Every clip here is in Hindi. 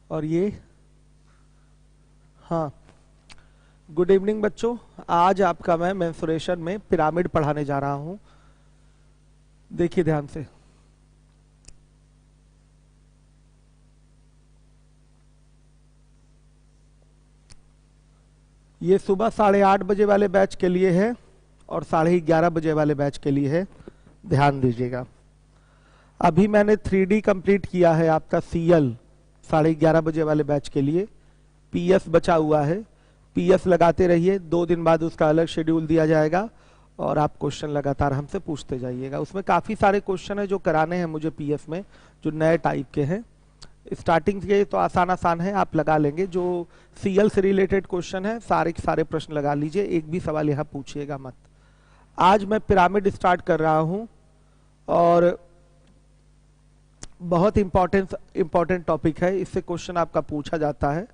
और ये, हाँ, गुड इवनिंग बच्चों। आज आपका मैं मेंसुरेशन में पिरामिड पढ़ाने जा रहा हूं। देखिए ध्यान से, ये सुबह 8:30 बजे वाले बैच के लिए है और 11:30 बजे वाले बैच के लिए है। ध्यान दीजिएगा, अभी मैंने 3D कंप्लीट किया है आपका CL 11:30 बजे वाले बैच के लिए। PS बचा हुआ है, PS लगाते रहिए, 2 दिन बाद उसका अलग शेड्यूल दिया जाएगा और आप क्वेश्चन लगातार हमसे पूछते जाइएगा। उसमें काफ़ी सारे क्वेश्चन है जो कराने हैं मुझे PS में, जो नए टाइप के हैं। स्टार्टिंग के तो आसान है, आप लगा लेंगे। जो CL से रिलेटेड क्वेश्चन है सारे के सारे प्रश्न लगा लीजिए, एक भी सवाल यहाँ पूछिएगा मत। आज मैं पिरामिड स्टार्ट कर रहा हूँ और बहुत इंपॉर्टेंट टॉपिक है, इससे क्वेश्चन आपका पूछा जाता है।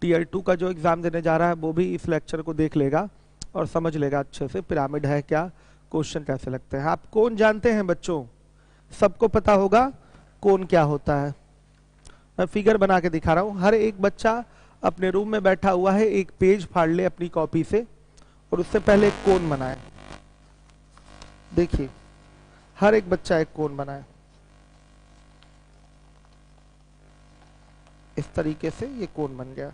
Tier 2 का जो एग्जाम देने जा रहा है वो भी इस लेक्चर को देख लेगा और समझ लेगा अच्छे से पिरामिड है क्या, क्वेश्चन कैसे लगते हैं। आप कौन जानते हैं बच्चों? सबको पता होगा कौन क्या होता है। मैं फिगर बना के दिखा रहा हूं। हर एक बच्चा अपने रूम में बैठा हुआ है, एक पेज फाड़ ले अपनी कॉपी से और उससे पहले एक कोन बनाए। देखिए, हर एक बच्चा एक कोन बनाए इस तरीके से। ये कोन बन गया,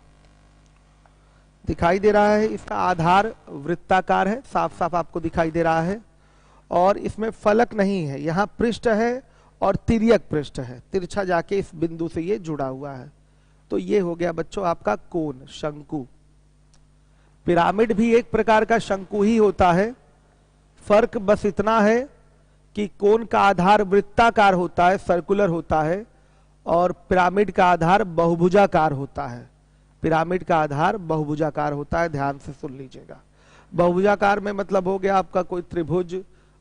दिखाई दे रहा है। इसका आधार वृत्ताकार है, साफ साफ आपको दिखाई दे रहा है। और इसमें फलक नहीं है, यहाँ पृष्ठ है और तिर्यक पृष्ठ है, तिरछा जाके इस बिंदु से ये जुड़ा हुआ है। तो ये हो गया बच्चों आपका कोन, शंकु। पिरामिड भी एक प्रकार का शंकु ही होता है। फर्क बस इतना है कि कोन का आधार वृत्ताकार होता है, सर्कुलर होता है, और पिरामिड का आधार बहुभुजाकार होता है। पिरामिड का आधार बहुभुजाकार होता है, ध्यान से सुन लीजिएगा। बहुभुजाकार में मतलब हो गया आपका कोई त्रिभुज,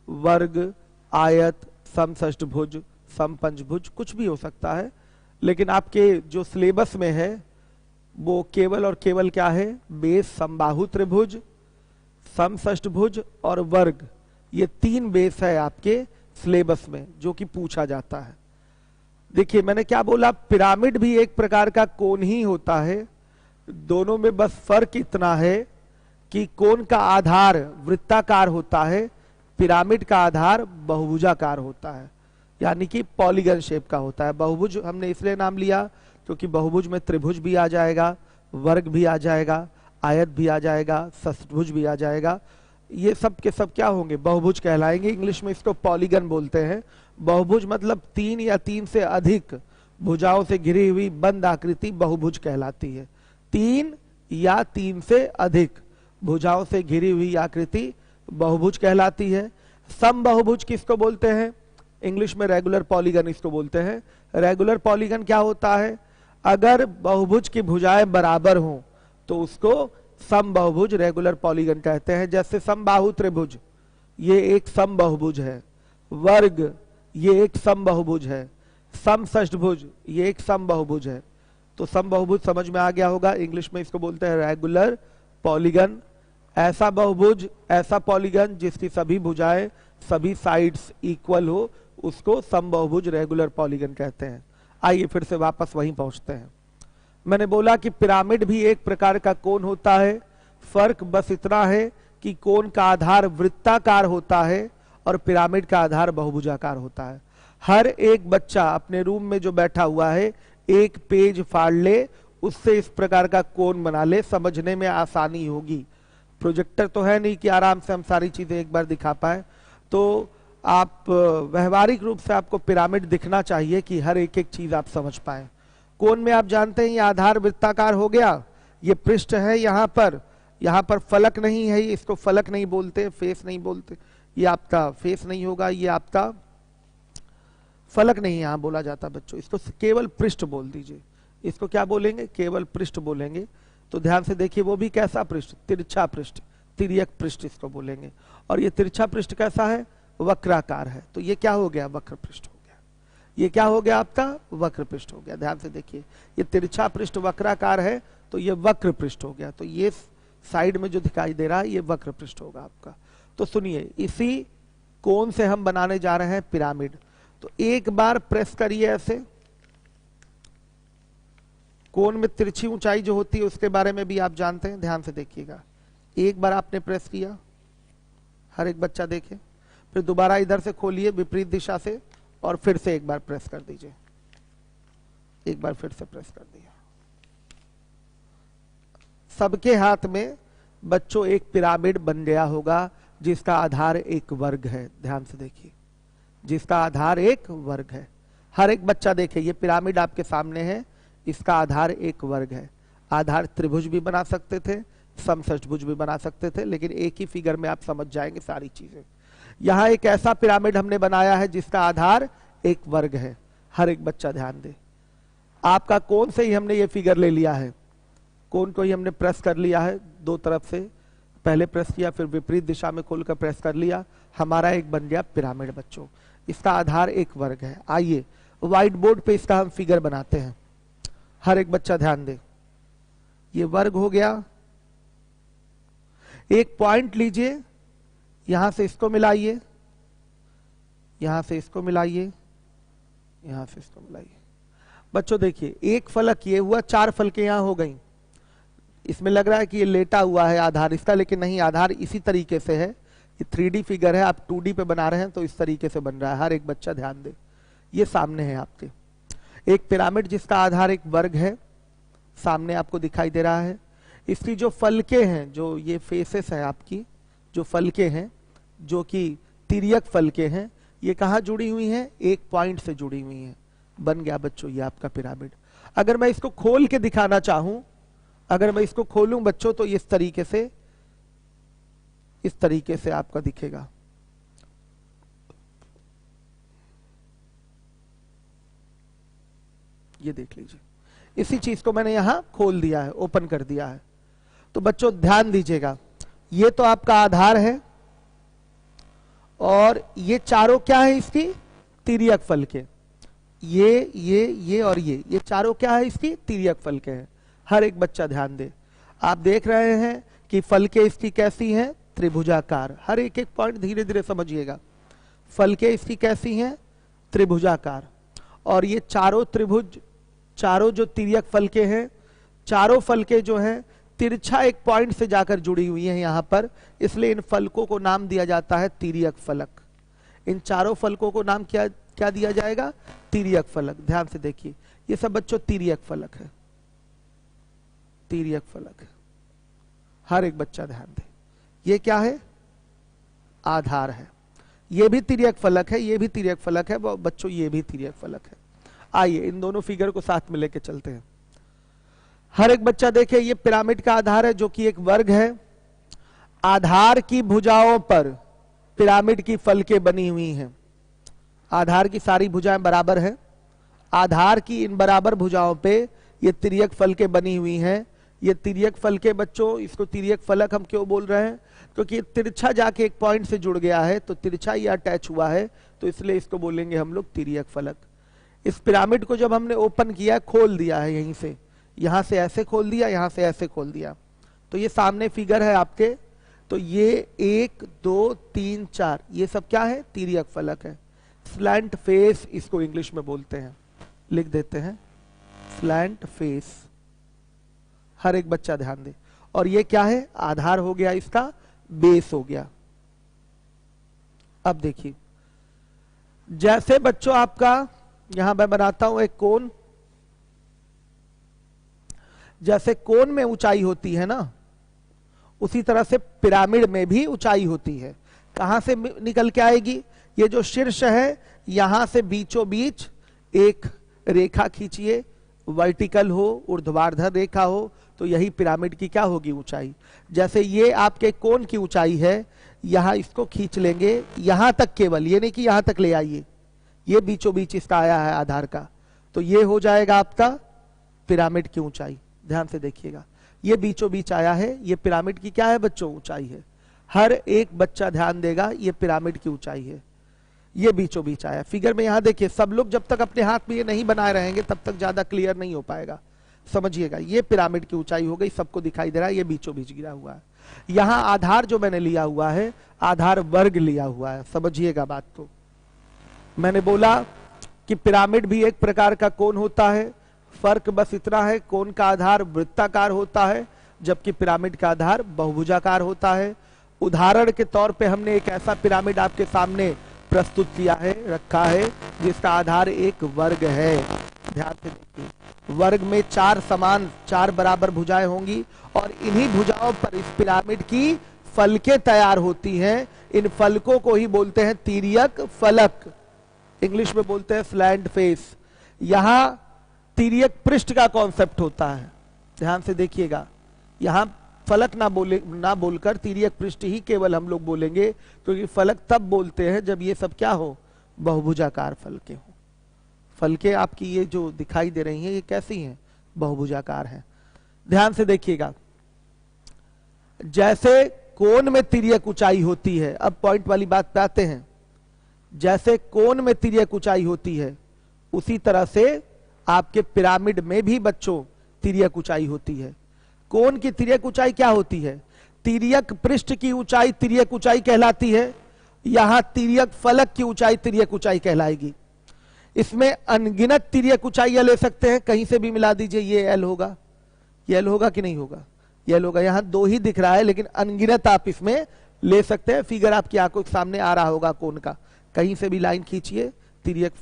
वर्ग, आयत, समषष्ठभुज, समपंचभुज, कुछ भी हो सकता है। लेकिन आपके जो सिलेबस में है वो केवल और केवल क्या है? बेस समबाहु त्रिभुज, समषष्ठभुज और वर्ग, ये 3 बेस है आपके सिलेबस में जो कि पूछा जाता है। देखिए मैंने क्या बोला, पिरामिड भी एक प्रकार का कोन ही होता है। दोनों में बस फर्क इतना है कि कोन का आधार वृत्ताकार होता है, पिरामिड का आधार बहुभुजाकार होता है, यानी कि पॉलीगन शेप का होता है। बहुभुज हमने इसलिए नाम लिया क्योंकि बहुभुज में त्रिभुज भी आ जाएगा, वर्ग भी आ जाएगा, आयत भी आ जाएगा, षष्ठभुज भी आ जाएगा। ये सब के सब क्या होंगे? बहुभुज कहलाएंगे। इंग्लिश में इसको पॉलीगन बोलते हैं। बहुभुज मतलब 3 या 3 से अधिक भुजाओं से घिरी हुई बंद आकृति बहुभुज कहलाती है। 3 या 3 से अधिक भुजाओं से घिरी हुई आकृति बहुभुज कहलाती है। समबाहुभुज किसको बोलते हैं? इंग्लिश में रेगुलर पॉलीगन इसको बोलते हैं। रेगुलर पॉलीगन क्या होता है? अगर बहुभुज की भुजाएं बराबर हों तो उसको समबाहुभुज रेगुलर पॉलीगन कहते हैं। जैसे समबाहु त्रिभुज, ये एक समबाहुभुज है। वर्ग, ये एक समबाहुभुज है। समषष्ठभुज, ये एक समबाहुभुज है। तो समबाहुभुज समझ में आ गया होगा। इंग्लिश में इसको बोलते हैं रेगुलर पॉलीगन। ऐसा बहुभुज, ऐसा पॉलीगन जिसकी सभी भुजाएं, सभी साइड्स इक्वल हो, उसको समबाहुभुज रेगुलर पॉलीगन कहते हैं। आइए फिर से वापस वहीं पहुंचते हैं। मैंने बोला कि पिरामिड भी एक प्रकार का कोन होता है। फर्क बस इतना है कि कोन का आधार वृत्ताकार होता है और पिरामिड का आधार बहुभुजाकार होता है। हर एक बच्चा अपने रूम में जो बैठा हुआ है एक पेज फाड़ ले, उससे इस प्रकार का कोन बना ले, समझने में आसानी होगी। प्रोजेक्टर तो है नहीं कि आराम से हम सारी चीजें एक बार दिखा पाए, तो आप व्यवहारिक रूप से आपको पिरामिड दिखना चाहिए कि हर एक एक चीज आप समझ पाए। कोन में आप जानते हैं ये आधार वृत्ताकार हो गया, ये पृष्ठ है। यहाँ पर फलक नहीं है, इसको फलक नहीं बोलते, फेस नहीं बोलते। ये आपका फेस नहीं होगा, ये आपका फलक नहीं यहाँ बोला जाता बच्चों, इसको केवल पृष्ठ बोल दीजिए। इसको क्या बोलेंगे? केवल पृष्ठ बोलेंगे। तो ध्यान से देखिए, वो भी कैसा पृष्ठ? तिरछा पृष्ठ, तिर्यक पृष्ठ इसको बोलेंगे। और ये तिरछा पृष्ठ कैसा है? वक्राकार है। तो ये क्या हो गया? वक्र पृष्ठ हो गया। ये क्या हो गया आपका? वक्र पृष्ठ हो गया। ध्यान से देखिए, ये तिरछा पृष्ठ वक्राकार है तो ये वक्र पृष्ठ हो गया। तो ये साइड में जो दिखाई दे रहा है ये वक्र पृष्ठ होगा आपका। तो सुनिए, इसी कोन से हम बनाने जा रहे हैं पिरामिड। तो एक बार प्रेस करिए ऐसे, कोण में तिरछी ऊंचाई जो होती है उसके बारे में भी आप जानते हैं, ध्यान से देखिएगा। एक बार आपने प्रेस किया, हर एक बच्चा देखे, फिर दोबारा इधर से खोलिए विपरीत दिशा से और फिर से एक बार प्रेस कर दीजिए, एक बार फिर से प्रेस कर दिया। सबके हाथ में बच्चों एक पिरामिड बन गया होगा जिसका आधार एक वर्ग है। ध्यान से देखिए, जिसका आधार एक वर्ग है। हर एक बच्चा देखे, ये पिरामिड आपके सामने है, इसका आधार एक वर्ग है। आधार त्रिभुज भी बना सकते थे, समषष्ठभुज भी बना सकते थे, लेकिन एक ही फिगर में आप समझ जाएंगे सारी चीजें। यहां एक ऐसा पिरामिड हमने बनाया है जिसका आधार एक वर्ग है। हर एक बच्चा ध्यान दे, आपका कोण से ही हमने ये फिगर ले लिया है, कोण को ही हमने प्रेस कर लिया है दो तरफ से, पहले प्रेस किया फिर विपरीत दिशा में खोलकर प्रेस कर लिया, हमारा एक बन गया पिरामिड बच्चों। इसका आधार एक वर्ग है। आइए व्हाइट बोर्ड पे इसका हम फिगर बनाते हैं। हर एक बच्चा ध्यान दे, ये वर्ग हो गया। एक पॉइंट लीजिए, यहां से इसको मिलाइए, यहां से इसको मिलाइए, यहां से इसको मिलाइए। बच्चों देखिए, एक फलक ये हुआ, चार फलकें यहां हो गई। इसमें लग रहा है कि ये लेटा हुआ है आधार इसका, लेकिन नहीं, आधार इसी तरीके से है। ये 3D फिगर है, आप 2D पे बना रहे हैं तो इस तरीके से बन रहा है। हर एक बच्चा ध्यान दे, ये सामने है आपके एक पिरामिड जिसका आधार एक वर्ग है, सामने आपको दिखाई दे रहा है। इसकी जो फलके हैं, जो ये फेसेस है आपकी, जो फलके हैं जो कि तिर्यक फलके हैं, ये कहाँ जुड़ी हुई हैं? एक पॉइंट से जुड़ी हुई हैं। बन गया बच्चों ये आपका पिरामिड। अगर मैं इसको खोल के दिखाना चाहूं, अगर मैं इसको खोलूं बच्चों, तो इस तरीके से आपका दिखेगा। ये देख लीजिए, इसी चीज को मैंने यहां खोल दिया है, ओपन कर दिया है। तो बच्चों ध्यान दीजिएगा, ये तो आपका आधार है और ये चारों क्या है इसकी? तिर्यक फलके। ये और ये चारों क्या है इसकी? तिर्यक फलके हैं। हर एक बच्चा ध्यान दे, आप देख रहे हैं कि फलके इसकी कैसी हैं? त्रिभुजाकार। हर एक एक पॉइंट धीरे धीरे समझिएगा। फलके इसकी कैसी हैं? त्रिभुजाकार। और ये चारों त्रिभुज, चारों जो तिर्यक फलके हैं, चारों फलके जो हैं तिरछा एक पॉइंट से जाकर जुड़ी हुई है यहां पर, इसलिए इन फलकों को नाम दिया जाता है तिर्यक फलक। इन चारों फलकों को नाम क्या दिया जाएगा? तिर्यक फलक। ध्यान से देखिए, ये सब बच्चों तिर्यक फलक है, तिर्यक फलक है। हर एक बच्चा ध्यान दे, ये क्या है? आधार है। ये भी तिर्यक फलक है, ये भी तिर्यक फलक है बच्चों, ये भी तिर्यक फलक है। आइए इन दोनों फिगर को साथ में लेके चलते हैं। हर एक बच्चा देखे, ये पिरामिड का आधार है जो कि एक वर्ग है। आधार की भुजाओं पर पिरामिड की फलकें बनी हुई हैं। आधार की सारी भुजाएं बराबर हैं, आधार की इन बराबर भुजाओं पे ये तिर्यक फलकें बनी हुई हैं। ये तिर्यक फलके बच्चों, इसको तिर्यक फलक हम क्यों बोल रहे हैं? क्योंकि तिरछा जाके एक पॉइंट से जुड़ गया है, तो तिरछा ये अटैच हुआ है, तो इसलिए इसको बोलेंगे हम लोग तिर्यक फलक। इस पिरामिड को जब हमने ओपन किया, खोल दिया है, यहीं से, यहां से ऐसे खोल दिया, यहां से ऐसे खोल दिया, तो ये सामने फिगर है आपके। तो ये 1 2 3 4 ये सब क्या है? तिर्यक फलक है। स्लैंट फेस इसको इंग्लिश में बोलते हैं, लिख देते हैं स्लैंट फेस। हर एक बच्चा ध्यान दे। और ये क्या है? आधार हो गया, इसका बेस हो गया। अब देखिए, जैसे बच्चों आपका यहां मैं बनाता हूं एक कोण, जैसे कोण में ऊंचाई होती है ना, उसी तरह से पिरामिड में भी ऊंचाई होती है। कहां से निकल के आएगी? ये जो शीर्ष है, यहां से बीचों बीच एक रेखा खींचिए, वर्टिकल हो, ऊर्ध्वाधर रेखा हो, तो यही पिरामिड की क्या होगी? ऊंचाई। जैसे ये आपके कोण की ऊंचाई है, यहां इसको खींच लेंगे यहां तक, केवल ये नहीं कि यहां तक ले आइए, ये बीचों बीच इसका आया है आधार का, तो ये हो जाएगा आपका पिरामिड की ऊंचाई। ध्यान से देखिएगा, ये बीचों बीच आया है, ये पिरामिड की क्या है बच्चों? ऊंचाई है। हर एक बच्चा ध्यान देगा, ये पिरामिड की ऊंचाई है, ये बीचों बीच आया। फिगर में यहां देखिए, सब लोग जब तक अपने हाथ में ये नहीं बनाए रहेंगे तब तक ज्यादा क्लियर नहीं हो पाएगा, समझिएगा। ये पिरामिड की ऊंचाई हो गई, सबको दिखाई दे रहा है, ये बीचों बीच गिरा हुआ है। यहां आधार जो मैंने लिया हुआ है, आधार वर्ग लिया हुआ है, समझिएगा बात को। मैंने बोला कि पिरामिड भी एक प्रकार का कोण होता है, फर्क बस इतना है, कोन का आधार वृत्ताकार होता है जबकि पिरामिड का आधार बहुभुजाकार होता है। उदाहरण के तौर पे हमने एक ऐसा पिरामिड आपके सामने प्रस्तुत किया है, रखा है, जिसका आधार एक वर्ग है। ध्यान से देखिए, वर्ग में चार बराबर भुजाएं होंगी और इन्हीं भुजाओं पर इस पिरामिड की फलकें तैयार होती हैं। इन फलकों को ही बोलते हैं तिर्यक फलक, इंग्लिश में बोलते हैं स्लैंट फेस। यहां तिर्यक पृष्ठ का कॉन्सेप्ट होता है, ध्यान से देखिएगा। यहां फलक ना बोलकर तिर्यक पृष्ठ ही केवल हम लोग बोलेंगे, क्योंकि फलक तब बोलते हैं जब ये सब क्या हो, बहुभुजाकार फलकें हो। फलकें आपकी ये जो दिखाई दे रही हैं ये कैसी हैं, बहुभुजाकार हैं। ध्यान से देखिएगा, जैसे कोण में तिर्यक ऊंचाई होती है, अब पॉइंट वाली बात पे आते हैं। जैसे कोण में तिर्यक ऊंचाई होती है उसी तरह से आपके पिरामिड में भी बच्चों तिर्यक ऊंचाई होती है। कोण की तिर्यक ऊंचाई क्या होती है, तिर्यक पृष्ठ की ऊंचाई तिर्यक ऊंचाई कहलाती है। यहां तिर्यक फलक की ऊंचाई तिर्यक ऊंचाई कहलाएगी। इसमें अनगिनत तिर्यक ऊंचाइयां ले सकते हैं, कहीं से भी मिला दीजिए, ये एल होगा, ये एल होगा कि नहीं होगा, ये एल होगा। यहां दो ही दिख रहा है लेकिन अनगिनत आप इसमें ले सकते हैं। फिगर आपकी आंखों के सामने आ रहा होगा कोण का, कहीं से भी लाइन खींचिए तिर्यक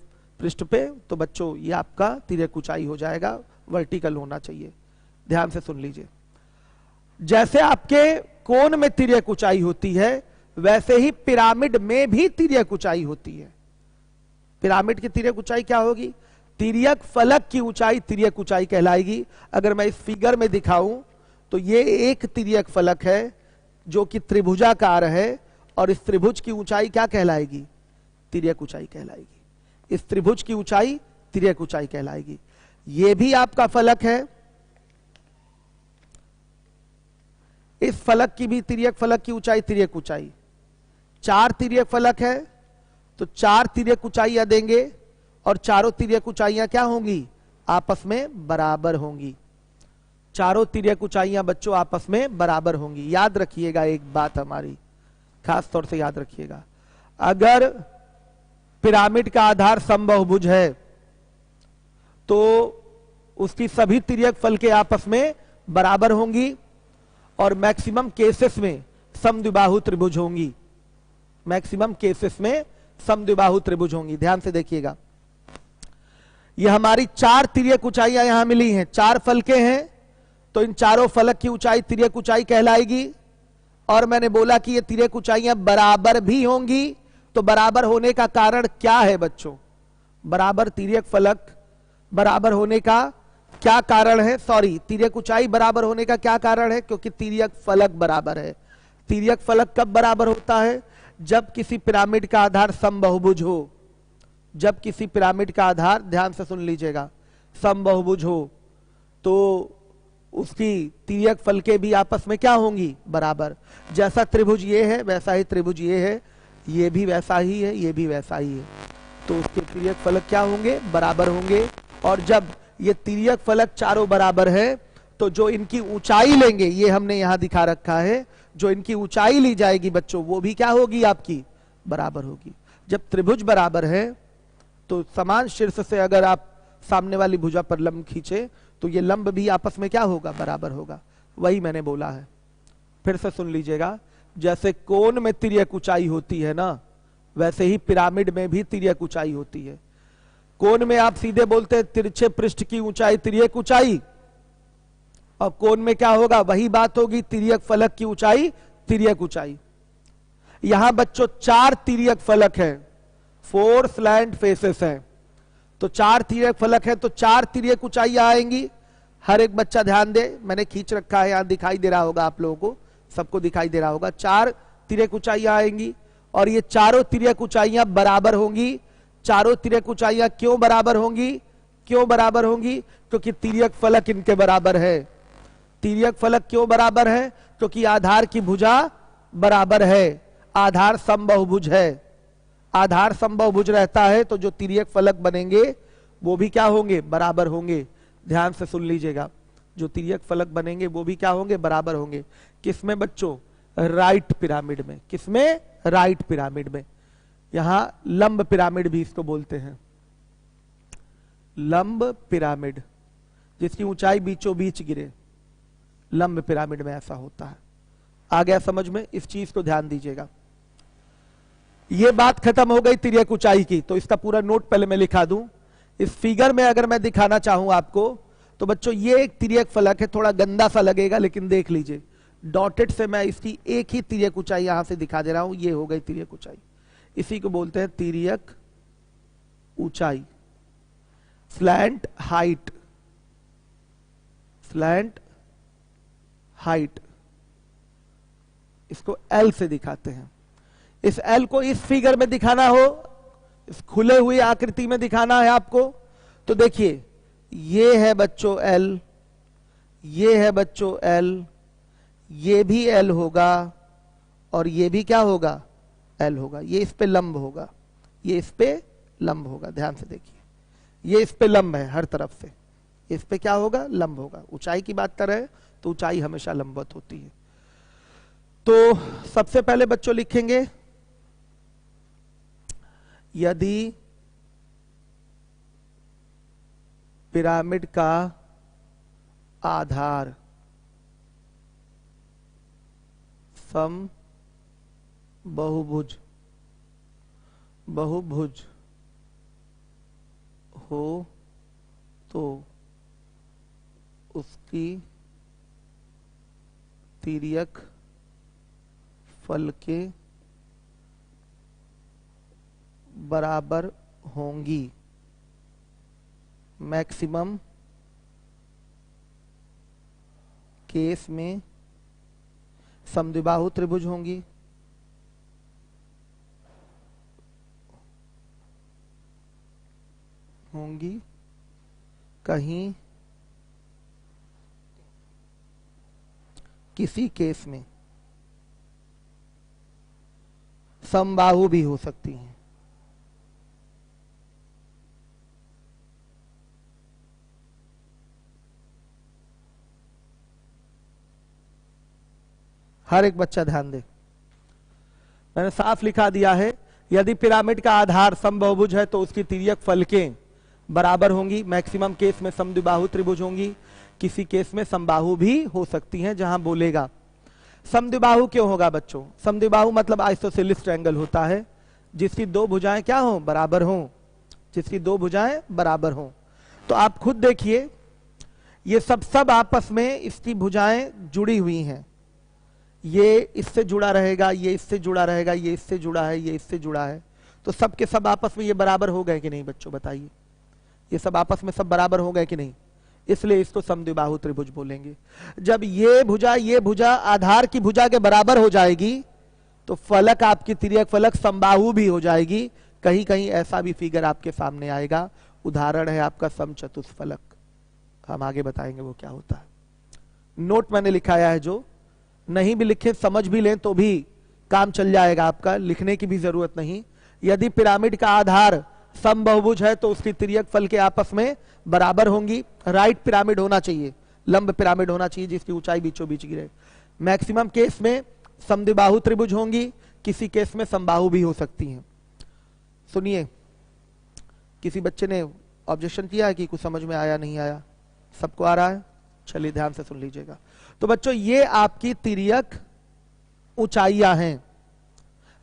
पृष्ठ पे, तो बच्चों ये आपका तिर्यक ऊंचाई हो जाएगा, वर्टिकल होना चाहिए। ध्यान से सुन लीजिए, जैसे आपके कोण में तिर्यक ऊंचाई होती है वैसे ही पिरामिड में भी तिर्यक ऊंचाई होती है। पिरामिड की तिर्यक ऊंचाई क्या होगी, तिर्यक फलक की ऊंचाई तिर्यक ऊंचाई कहलाएगी। अगर मैं इस फिगर में दिखाऊं तो ये एक तिर्यक फलक है जो कि त्रिभुजाकार है और इस त्रिभुज की ऊंचाई क्या कहलाएगी, तिर्यक ऊंचाई कहलाएगी। इस त्रिभुज की ऊंचाई तिर्यक ऊंचाई कहलाएगी। ये भी आपका फलक है, इस फलक की भी तिर्यक फलक की ऊंचाई तिर्यक ऊंचाई। चार तिर्यक फलक है तो चार तिर्यक ऊंचाइयां देंगे और चारों तिर्यक ऊंचाइयां क्या होंगी, आपस में बराबर होंगी। चारों तिर्यक ऊंचाइयां बच्चों आपस में बराबर होंगी। याद रखिएगा एक बात हमारी, खास तौर से याद रखिएगा, अगर पिरामिड का आधार समबाहुभुज है तो उसकी सभी तिर्यक फलकें आपस में बराबर होंगी और मैक्सिमम केसेस में समद्विबाहु त्रिभुज होंगी। मैक्सिमम केसेस में समद्विबाहु त्रिभुज होंगी। ध्यान से देखिएगा, ये हमारी चार तिर्यक ऊंचाइयां यहां मिली हैं, चार फलकें हैं, तो इन चारों फलक की ऊंचाई तिर्यक ऊंचाई कहलाएगी। और मैंने बोला कि ये तिर्यक ऊंचाइयां बराबर भी होंगी, तो बराबर होने का कारण क्या है बच्चों, बराबर तिर्यक फलक बराबर होने का क्या कारण है, सॉरी तिर्यक ऊंचाई बराबर होने का क्या कारण है, क्योंकि तिर्यक फलक बराबर है। तिर्यक फलक कब बराबर होता है, जब किसी पिरामिड का आधार समबाहुभुज हो। जब किसी पिरामिड का आधार, ध्यान से सुन लीजिएगा, समबाहुभुज हो तो उसकी तिर्यक फलकें भी आपस में क्या होंगी, बराबर। जैसा त्रिभुज ये है वैसा ही त्रिभुज ये है, ये भी वैसा ही है, ये भी वैसा ही है, तो उसके तिर्यक फलक क्या होंगे, बराबर होंगे। और जब ये तिर्यक फलक चारों बराबर है तो जो इनकी ऊंचाई लेंगे, ये हमने यहां दिखा रखा है, जो इनकी ऊंचाई ली जाएगी बच्चों वो भी क्या होगी, आपकी बराबर होगी। जब त्रिभुज बराबर है तो समान शीर्ष से अगर आप सामने वाली भुजा पर लंब खींचे तो ये लंब भी आपस में क्या होगा, बराबर होगा। वही मैंने बोला है, फिर से सुन लीजिएगा, जैसे कोण में तिर्यक ऊंचाई होती है ना, वैसे ही पिरामिड में भी तिर्यक ऊंचाई होती है। कोण में आप सीधे बोलते हैं तिरछे पृष्ठ की ऊंचाई तिर्यक ऊंचाई, और कोण में क्या होगा, वही बात होगी, तिर्यक फलक की ऊंचाई तिर्यक ऊंचाई। यहां बच्चों चार तिर्यक फलक है, 4 स्लैंट फेसेस हैं, तो चार तिर्यक फलक है तो चार तिर्यक ऊंचाइयां आएंगी। हर एक बच्चा ध्यान दे, मैंने खींच रखा है, यहां दिखाई दे रहा होगा आप लोगों को, सबको दिखाई दे रहा होगा, चार तिर्यक ऊंचाइयां आएंगी और ये चारों तिर्यक ऊंचाइयां बराबर होंगी। चारों तिर्यक ऊंचाइयां क्यों बराबर होंगी, क्यों बराबर होंगी, क्योंकि तिर्यक फलक इनके बराबर है। तिर्यक फलक क्यों बराबर है, क्योंकि आधार की भुजा बराबर है, आधार समबाहुभुज है। आधार समबाहुभुज रहता है तो जो तिर्यक फलक बनेंगे वो भी क्या होंगे, बराबर होंगे। ध्यान से सुन लीजिएगा, जो तिर्यक फलक बनेंगे वो भी क्या होंगे, बराबर होंगे। किसमें बच्चों, राइट पिरामिड में। किसमें, राइट पिरामिड में। यहां लंब पिरामिड भी इसको बोलते हैं, लंब पिरामिड। जिसकी ऊंचाई बीचों बीच गिरे, लंब पिरामिड में ऐसा होता है। आ गया समझ में? इस चीज को ध्यान दीजिएगा। ये बात खत्म हो गई तिर्यक ऊंचाई की, तो इसका पूरा नोट पहले मैं लिखा दूं। इस फिगर में अगर मैं दिखाना चाहूं आपको, तो बच्चों ये एक तिर्यक फलक है, थोड़ा गंदा सा लगेगा लेकिन देख लीजिए, डॉटेड से मैं इसकी एक ही तिर्यक ऊंचाई यहां से दिखा दे रहा हूं। ये हो गई तिर्यक ऊंचाई, इसी को बोलते हैं तिर्यक ऊंचाई, स्लैंट हाइट, स्लैंट हाइट, इसको एल से दिखाते हैं। इस एल को इस फिगर में दिखाना हो, इस खुले हुई आकृति में दिखाना है आपको, तो देखिए ये है बच्चों एल, ये है बच्चों एल, ये भी एल होगा और ये भी क्या होगा? एल होगा। ये इस पे लंब होगा, ये इस पे लंब होगा। ध्यान से देखिए, ये इस पे लंब है हर तरफ से, इस पे क्या होगा? लंब होगा। ऊंचाई की बात कर रहे हैं तो ऊंचाई हमेशा लंबवत होती है। तो सबसे पहले बच्चों लिखेंगे, यदि पिरामिड का आधार बहुभुज हो तो उसकी तिर्यक फलकें बराबर होंगी। मैक्सिमम केस में समद्विबाहु त्रिभुज होंगी, कहीं किसी केस में समबाहु भी हो सकती हैं। हर एक बच्चा ध्यान दे, मैंने साफ लिखा दिया है, यदि पिरामिड का आधार समबाहुभुज है तो उसकी तिर्यक फलकें बराबर होंगी। मैक्सिमम केस में समद्विबाहु त्रिभुज होंगी, किसी केस में समबाहु भी हो सकती हैं। जहां बोलेगा समद्विबाहु क्यों होगा बच्चों? समद्विबाहु मतलब आइसोसेलेस ट्रायंगल होता है जिसकी दो भुजाएं क्या हो? बराबर हो, जिसकी दो भुजाएं बराबर हो। तो आप खुद देखिए, ये सब आपस में इसकी भुजाएं जुड़ी हुई हैं। ये इससे जुड़ा रहेगा, ये इससे जुड़ा रहेगा, ये इससे जुड़ा है, ये इससे जुड़ा है, तो सब के सब आपस में ये बराबर हो गए कि नहीं बच्चों? बताइए, ये सब आपस में सब बराबर हो गए कि नहीं? इसलिए इसको समद्विबाहु त्रिभुज बोलेंगे। जब ये भुजा आधार की भुजा के बराबर हो जाएगी तो फलक, आपकी तिर्यक फलक समबाहु भी हो जाएगी। कहीं कहीं ऐसा भी फिगर आपके सामने आएगा। उदाहरण है आपका समचतुष्फलक, हम आगे बताएंगे वो क्या होता है। नोट मैंने लिखाया है, जो नहीं भी लिखे समझ भी लें तो भी काम चल जाएगा आपका, लिखने की भी जरूरत नहीं। यदि पिरामिड का आधार समबाहुभुज है तो उसकी तिर्यक फलकें आपस में बराबर होंगी। राइट पिरामिड होना चाहिए, लंब पिरामिड होना चाहिए जिसकी ऊंचाई बीचों बीच गिरे। मैक्सिमम केस में समद्विबाहु त्रिभुज होंगी, किसी केस में समबाहु भी हो सकती हैं। सुनिए, किसी बच्चे ने ऑब्जेक्शन किया है कि कुछ समझ में आया नहीं आया? सबको आ रहा है? चलिए ध्यान से सुन लीजिएगा। तो बच्चों ये आपकी तिर्यक ऊंचाइयां हैं।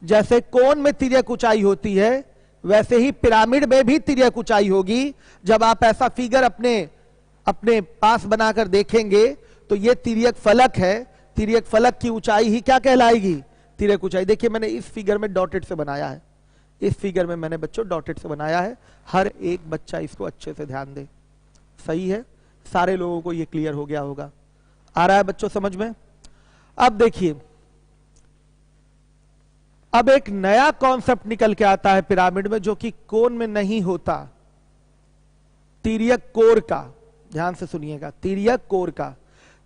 जैसे कोण में तिर्यक ऊंचाई होती है वैसे ही पिरामिड में भी तिर्यक ऊंचाई होगी। जब आप ऐसा फिगर अपने पास बनाकर देखेंगे तो ये तिर्यक फलक है, तिर्यक फलक की ऊंचाई ही क्या कहलाएगी? तिर्यक ऊंचाई। देखिए मैंने इस फिगर में डॉटेड से बनाया है, इस फिगर में मैंने बच्चों डॉटेड से बनाया है। हर एक बच्चा इसको अच्छे से ध्यान दे। सही है? सारे लोगों को ये क्लियर हो गया होगा। आ रहा है बच्चों समझ में? अब देखिए, अब एक नया कॉन्सेप्ट निकल के आता है पिरामिड में जो कि कोण में नहीं होता, तिर्यक कोर का। ध्यान से सुनिएगा, तिर्यक कोर का।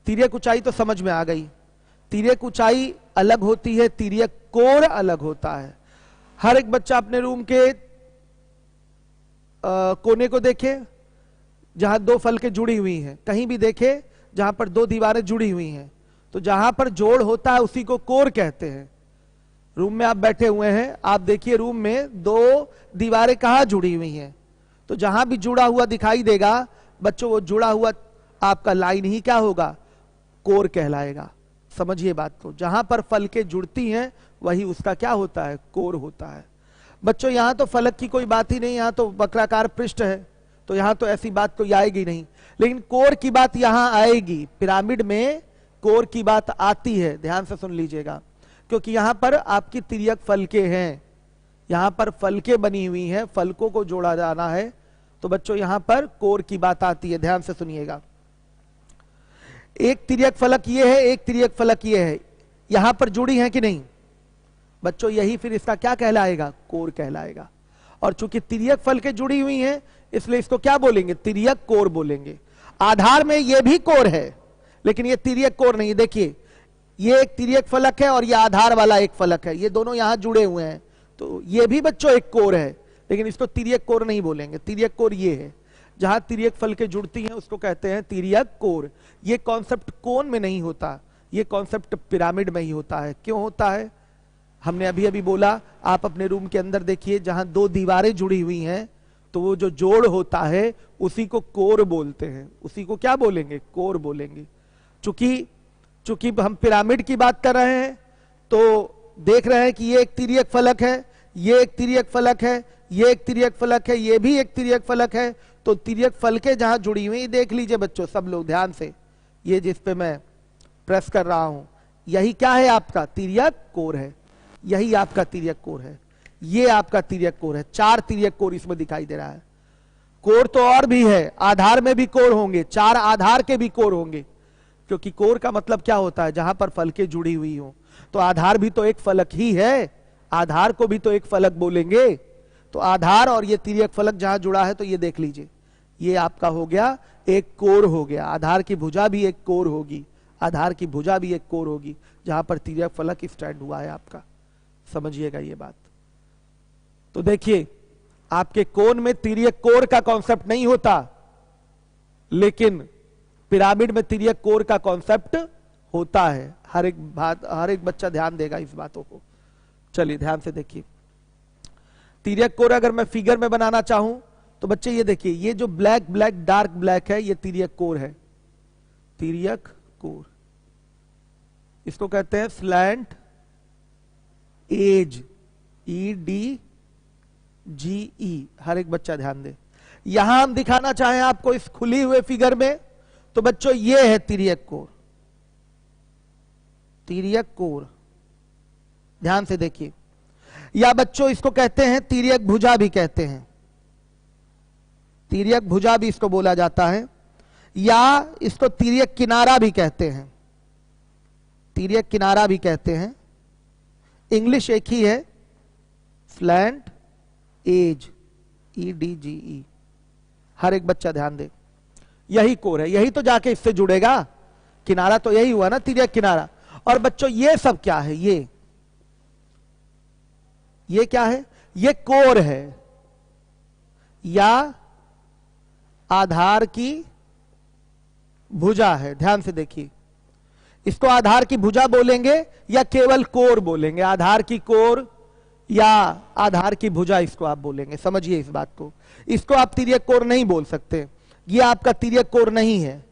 तिर्यक ऊंचाई तो समझ में आ गई, तिर्यक ऊंचाई अलग होती है, तिर्यक कोर अलग होता है। हर एक बच्चा अपने रूम के कोने को देखे जहां दो फलकें जुड़ी हुई हैं, कहीं भी देखे जहां पर दो दीवारें जुड़ी हुई हैं, तो जहां पर जोड़ होता है उसी को कोर कहते हैं। रूम में आप बैठे हुए हैं, आप देखिए रूम में दो दीवारें कहां जुड़ी हुई हैं, तो जहां भी जुड़ा हुआ दिखाई देगा बच्चों वो जुड़ा हुआ आपका लाइन ही क्या होगा, कोर कहलाएगा। समझिए बात को, जहां पर फलकें जुड़ती हैं वही उसका क्या होता है, कोर होता है। बच्चों यहां तो फलक की कोई बात ही नहीं, यहां तो वक्राकार पृष्ठ है, तो यहां तो ऐसी बात कोई आएगी नहीं, लेकिन कोर की बात यहां आएगी। पिरामिड में कोर की बात आती है, ध्यान से सुन लीजिएगा, क्योंकि यहां पर आपकी तिर्यक फलकें हैं, यहां पर फलकें बनी हुई हैं, फलकों को जोड़ा जाना है, तो बच्चों यहां पर कोर की बात आती है। ध्यान से सुनिएगा, एक तिर्यक फलक ये है, एक तिर्यक फलक ये है, यहां पर जुड़ी है कि नहीं बच्चों, यही फिर इसका क्या कहलाएगा, कोर कहलाएगा। और चूंकि तिर्यक फलकें जुड़ी हुई हैं इसलिए इसको क्या बोलेंगे, तिर्यक कोर बोलेंगे। आधार में ये भी कोर है लेकिन ये तिर्यक कोर नहीं। देखिए ये एक तिर्यक फलक है और ये आधार वाला एक फलक है, ये दोनों यहां जुड़े हुए हैं, तो ये भी बच्चों एक कोर है, लेकिन इसको तिर्यक कोर नहीं बोलेंगे। तिर्यक कोर ये है, जहां तिर्यक फलकें जुड़ती हैं उसको कहते हैं तिर्यक कोर। ये कॉन्सेप्ट कोन में नहीं होता, ये कॉन्सेप्ट पिरामिड में ही होता है। क्यों होता है, हमने अभी अभी बोला, आप अपने रूम के अंदर देखिए, जहां दो दीवारें जुड़ी हुई हैं तो वो जो जोड़ होता है उसी को कोर बोलते हैं, उसी को क्या बोलेंगे, कोर बोलेंगे। चूंकि हम पिरामिड की बात कर रहे हैं तो देख रहे हैं कि ये एक तिर्यक फलक है, ये एक तिर्यक फलक है, ये एक तिर्यक फलक है, ये भी एक तिर्यक फलक है, तो तिर्यक फलकें जहां जुड़ी हुई, देख लीजिए बच्चों सब लोग ध्यान से, ये जिस पे मैं प्रेस कर रहा हूं यही क्या है, आपका तिर्यक कोर है, यही आपका तिर्यक कोर है, ये आपका तिर्यक कोर है। 4 तिर्यक कोर इसमें दिखाई दे रहा है। कोर तो और भी है, आधार में भी कोर होंगे, 4 आधार के भी कोर होंगे, क्योंकि कोर का मतलब क्या होता है, जहां पर फलकें जुड़ी हुई हो। तो आधार भी तो एक फलक ही है, आधार को भी तो एक फलक बोलेंगे। तो आधार और ये तिर्यक फलक जहां जुड़ा है, तो ये देख लीजिए, ये आपका हो गया एक कोर हो गया। आधार की भुजा भी एक कोर होगी, आधार की भुजा भी एक कोर होगी, जहां पर तिर्यक फलक स्टैंड हुआ है आपका। समझिएगा ये बात। तो देखिए आपके कोन में तिर्यक कोर का कॉन्सेप्ट नहीं होता, लेकिन पिरामिड में तिर्यक कोर का कॉन्सेप्ट होता है। हर एक बच्चा ध्यान देगा इस बातों को। चलिए ध्यान से देखिए, तिर्यक कोर अगर मैं फिगर में बनाना चाहूं तो बच्चे ये देखिए, ये जो ब्लैक ब्लैक डार्क ब्लैक है ये तिर्यक कोर है, तिर्यक कोर। इसको कहते हैं स्लैंट एज, EDGE। हर एक बच्चा ध्यान दे। यहां हम दिखाना चाहें आपको इस खुली हुए फिगर में, तो बच्चों ये है तिर्यक कोर, तिर्यक कोर। ध्यान से देखिए, या बच्चों इसको कहते हैं तिर्यक भुजा भी कहते हैं, तिर्यक भुजा भी इसको बोला जाता है, या इसको तिर्यक किनारा भी कहते हैं, तिर्यक किनारा भी कहते हैं। इंग्लिश एक ही है, स्लैंट एज, EDGE। हर एक बच्चा ध्यान दे, यही कोर है, यही तो जाके इससे जुड़ेगा, किनारा तो यही हुआ ना, तिर्यक किनारा। और बच्चों ये सब क्या है, ये क्या है, ये कोर है, या आधार की भुजा है। ध्यान से देखिए, इसको आधार की भुजा बोलेंगे या केवल कोर बोलेंगे, आधार की कोर या आधार की भुजा इसको आप बोलेंगे। समझिए इस बात को, इसको आप तिर्यक कोर नहीं बोल सकते, ये आपका तिर्यक कोर नहीं है,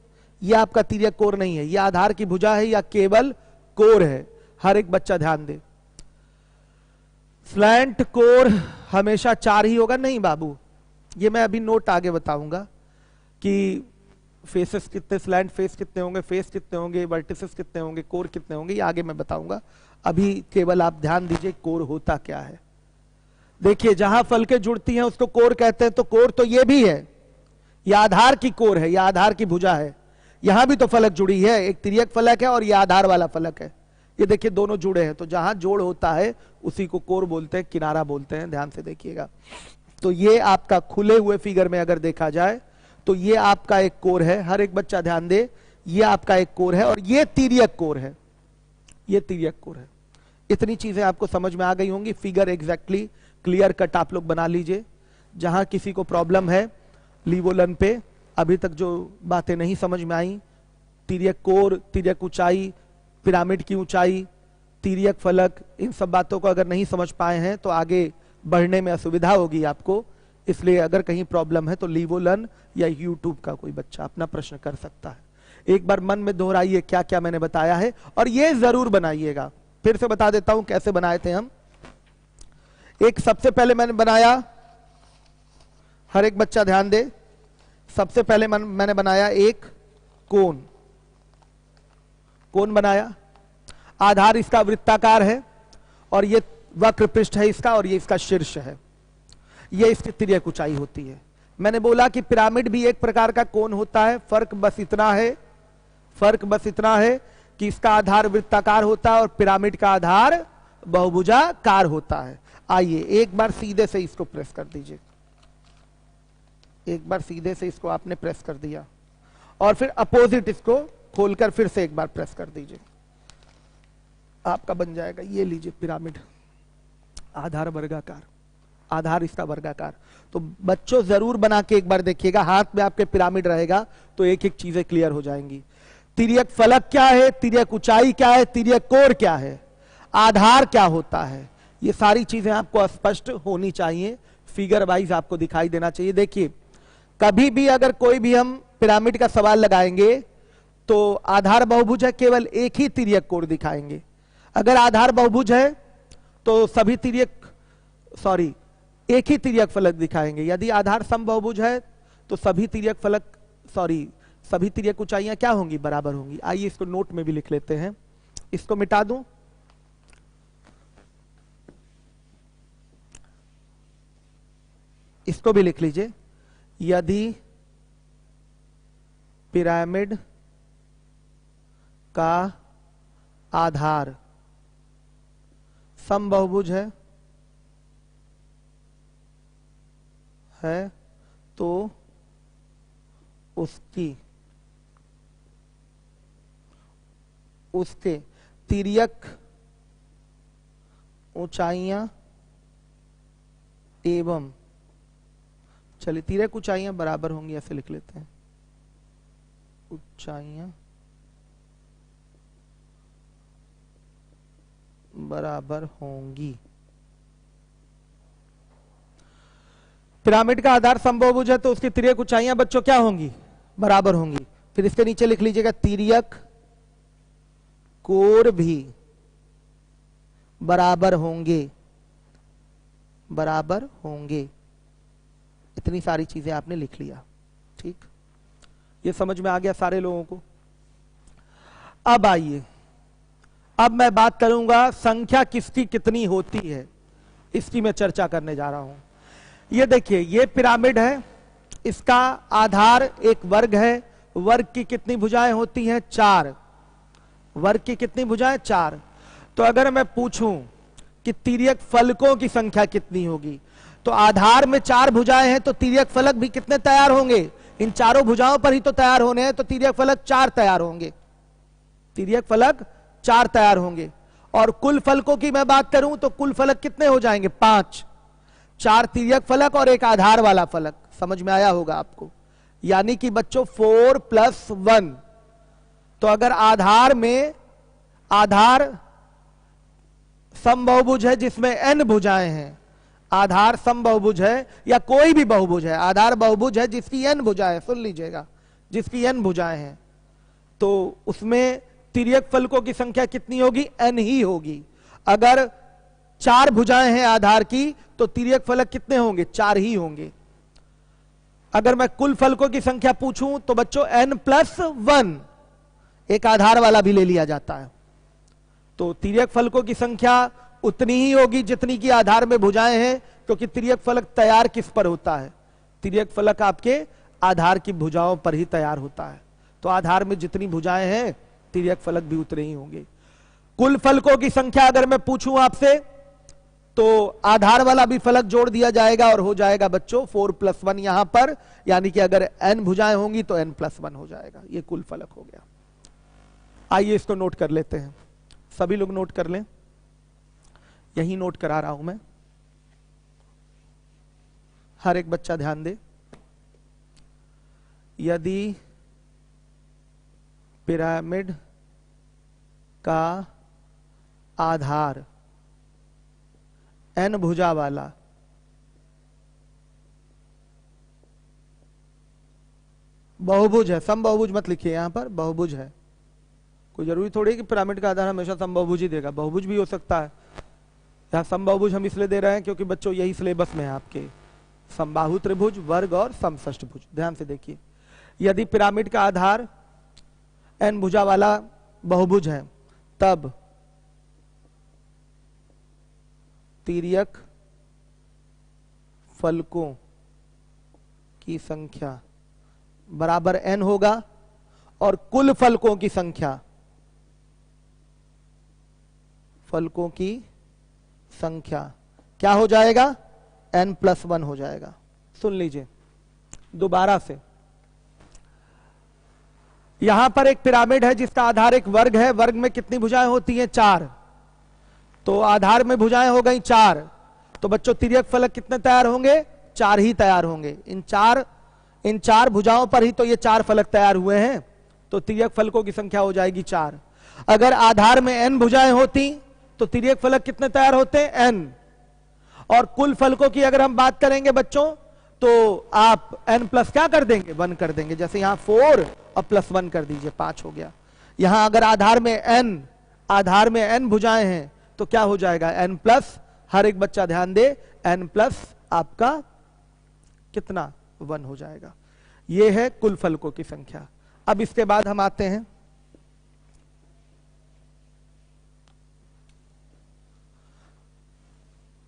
ये आपका तिर्यक कोर नहीं है, ये आधार की भुजा है या केवल कोर है। हर एक बच्चा ध्यान दे, स्लैंट कोर हमेशा 4 ही होगा, नहीं बाबू, ये मैं अभी नोट आगे बताऊंगा कि फेसेस कितने, स्लैंट फेस कितने होंगे, फेस कितने होंगे, वर्टिसेस कितने होंगे, कोर कितने होंगे, ये आगे मैं बताऊंगा। अभी केवल आप ध्यान दीजिए कोर होता क्या है। देखिए जहां फलकें जुड़ती हैं उसको कोर कहते हैं, तो कोर तो ये भी है, ये आधार की कोर है, यह आधार की भुजा है। यहां भी तो फलक जुड़ी है, एक तिर्यक फलक है और ये आधार वाला फलक है, ये देखिए दोनों जुड़े हैं, तो जहां जोड़ होता है उसी को कोर बोलते हैं, किनारा बोलते हैं। ध्यान से देखिएगा, तो ये आपका खुले हुए फिगर में अगर देखा जाए तो ये आपका एक कोर है। हर एक बच्चा ध्यान दे, ये आपका एक कोर है और ये तिर्यक कोर है, ये तिर्यक कोर है। इतनी चीजें आपको समझ में आ गई होंगी, फिगर एग्जैक्टली क्लियर कट आप लोग बना लीजिए। जहां किसी को प्रॉब्लम है लीवोलन पे, अभी तक जो बातें नहीं समझ में आई, तिर्यक कोर, तिर्यक ऊंचाई, पिरामिड की ऊंचाई, तिर्यक फलक, इन सब बातों को अगर नहीं समझ पाए हैं तो आगे बढ़ने में असुविधा होगी आपको। इसलिए अगर कहीं प्रॉब्लम है तो लीवोलन या यूट्यूब का कोई बच्चा अपना प्रश्न कर सकता है। एक बार मन में दोहराइए क्या क्या मैंने बताया है, और ये जरूर बनाइएगा। फिर से बता देता हूं कैसे बनाए थे हम। एक सबसे पहले मैंने बनाया, हर एक बच्चा ध्यान दे, सबसे पहले मैंने बनाया एक कोण। कोण बनाया, आधार इसका वृत्ताकार है और ये वक्र पृष्ठ है इसका, और ये इसका शीर्ष है, ये इसकी तिर्यक ऊंचाई होती है। मैंने बोला कि पिरामिड भी एक प्रकार का कोण होता है, फर्क बस इतना है, फर्क बस इतना है कि इसका आधार वृत्ताकार होता है और पिरामिड का आधार बहुभुजाकार होता है। आइए एक बार सीधे से इसको प्रेस कर दीजिए, एक बार सीधे से इसको आपने प्रेस कर दिया और फिर अपोजिट इसको खोलकर फिर से एक बार प्रेस कर दीजिए, आपका बन जाएगा। ये लीजिए पिरामिड, आधार वर्गाकार, आधार इसका वर्गाकार। तो बच्चों जरूर बना के एक बार देखिएगा, हाथ में आपके पिरामिड रहेगा तो एक एक चीजें क्लियर हो जाएंगी। तिर्यक फलक क्या है, तिर्यक ऊंचाई क्या है, तिर्यक कोण क्या है, आधार क्या होता है, ये सारी चीजें आपको स्पष्ट होनी चाहिए, फिगर वाइज आपको दिखाई देना चाहिए। देखिए कभी भी अगर कोई भी हम पिरामिड का सवाल लगाएंगे तो आधार बहुभुज है, केवल एक ही तिर्यक कोण दिखाएंगे। अगर आधार बहुभुज है तो सभी तिर्यक एक ही तिर्यक फलक दिखाएंगे। यदि आधार समबाहुभुज है तो सभी तिर्यक फलक सभी तिर्यक ऊंचाइयां क्या होंगी, बराबर होंगी। आइए इसको नोट में भी लिख लेते हैं, इसको मिटा दूं, इसको भी लिख लीजिए। यदि पिरामिड का आधार समबाहुभुज है तो उसके तिर्यक ऊंचाइयां एवं, चलिए तिर्यक ऊंचाइयां बराबर होंगी ऐसे लिख लेते हैं, ऊंचाइयां बराबर होंगी। पिरामिड का आधार समबाहुभुज है तो उसकी तिर्यक ऊंचाइयां बच्चों क्या होंगी, बराबर होंगी। फिर इसके नीचे लिख लीजिएगा तिर्यक कोण भी बराबर होंगे, बराबर होंगे। इतनी सारी चीजें आपने लिख लिया, ठीक, ये समझ में आ गया सारे लोगों को। अब आइए, अब मैं बात करूंगा संख्या किसकी कितनी होती है, इसकी मैं चर्चा करने जा रहा हूं। ये देखिए ये पिरामिड है, इसका आधार एक वर्ग है, वर्ग की कितनी भुजाएं होती हैं, 4। वर्ग की कितनी भुजाएं, 4। तो अगर मैं पूछूं कि तिर्यक फलकों की संख्या कितनी होगी, तो आधार में 4 भुजाएं हैं तो तिर्यक फलक भी कितने तैयार होंगे, इन चारों भुजाओं पर ही तो तैयार होने हैं, तो तिर्यक फलक 4 तैयार होंगे, तिर्यक फलक 4 तैयार होंगे। और कुल फलकों की मैं बात करूं तो कुल फलक कितने हो जाएंगे, 5। 4 तिर्यक फलक और एक आधार वाला फलक, समझ में आया होगा आपको। यानी कि बच्चों 4 + 1। तो अगर आधार में, आधार समबाहुभुज है जिसमें n भुजाएं हैं, आधार समबाहुभुज है या कोई भी बहुभुज है, आधार बहुभुज है जिसकी n भुजाएं, सुन लीजिएगा, जिसकी n भुजाएं हैं, तो उसमें तिर्यक फलकों की संख्या कितनी होगी, n ही होगी। अगर 4 भुजाएं हैं आधार की तो तिर्यक फलक कितने होंगे, 4 ही होंगे। अगर मैं कुल फलकों की संख्या पूछूं तो बच्चों n + 1, एक आधार वाला भी ले लिया जाता है, तो तिर्यक फलकों की संख्या उतनी ही होगी जितनी की आधार में भुजाएं हैं, क्योंकि तिर्यक फलक तैयार किस पर होता है, तिर्यक फलक आपके आधार की भुजाओं पर ही तैयार होता है। तो आधार में जितनी भुजाएं हैं तिर्यक फलक भी उतने ही होंगे। कुल फलकों की संख्या अगर मैं पूछूं आपसे तो आधार वाला भी फलक जोड़ दिया जाएगा और हो जाएगा बच्चों 4 + 1 यहां पर, यानी कि अगर n भुजाएं होंगी तो n + 1 हो जाएगा, ये कुल फलक हो गया। आइए इसको नोट कर लेते हैं, सभी लोग नोट कर लें, यही नोट करा रहा हूं मैं, हर एक बच्चा ध्यान दे। यदि पिरामिड का आधार n भुजा वाला बहुभुज है, समबाहुभुज मत लिखिए, यहां पर बहुभुज है। कोई जरूरी थोड़ी है कि पिरामिड का आधार हमेशा समबाहुभुज ही देगा, बहुभुज भी हो सकता है। यहाँ समबाहुभुज हम इसलिए दे रहे हैं क्योंकि बच्चों यही सिलेबस में है आपके, समबाहु त्रिभुज, वर्ग और समषष्ठभुज। ध्यान से देखिए, यदि पिरामिड का आधार n भुजा वाला बहुभुज है तब तिर्यक फलकों की संख्या बराबर n होगा और कुल फलकों की संख्या, फलकों की संख्या क्या हो जाएगा, n+1 हो जाएगा। सुन लीजिए दोबारा से, यहां पर एक पिरामिड है जिसका आधार एक वर्ग है, वर्ग में कितनी भुजाएं होती हैं, 4। तो आधार में भुजाएं हो गई 4, तो बच्चों तिर्यक फलक कितने तैयार होंगे, 4 ही तैयार होंगे। इन चार भुजाओं पर ही तो ये 4 फलक तैयार हुए हैं, तो तिर्यक फलकों की संख्या हो जाएगी 4। अगर आधार में n भुजाएं होती तो तिर्यक फलक कितने तैयार होते हैं, n। और कुल फलकों की अगर हम बात करेंगे बच्चों, तो आप n प्लस क्या कर देंगे, 1 कर देंगे। जैसे यहां 4 और +1 कर दीजिए, 5 हो गया। यहां अगर आधार में n भुजाएं हैं तो क्या हो जाएगा, n+, हर एक बच्चा ध्यान दे, n+ आपका कितना, 1 हो जाएगा। यह है कुल फलकों की संख्या। अब इसके बाद हम आते हैं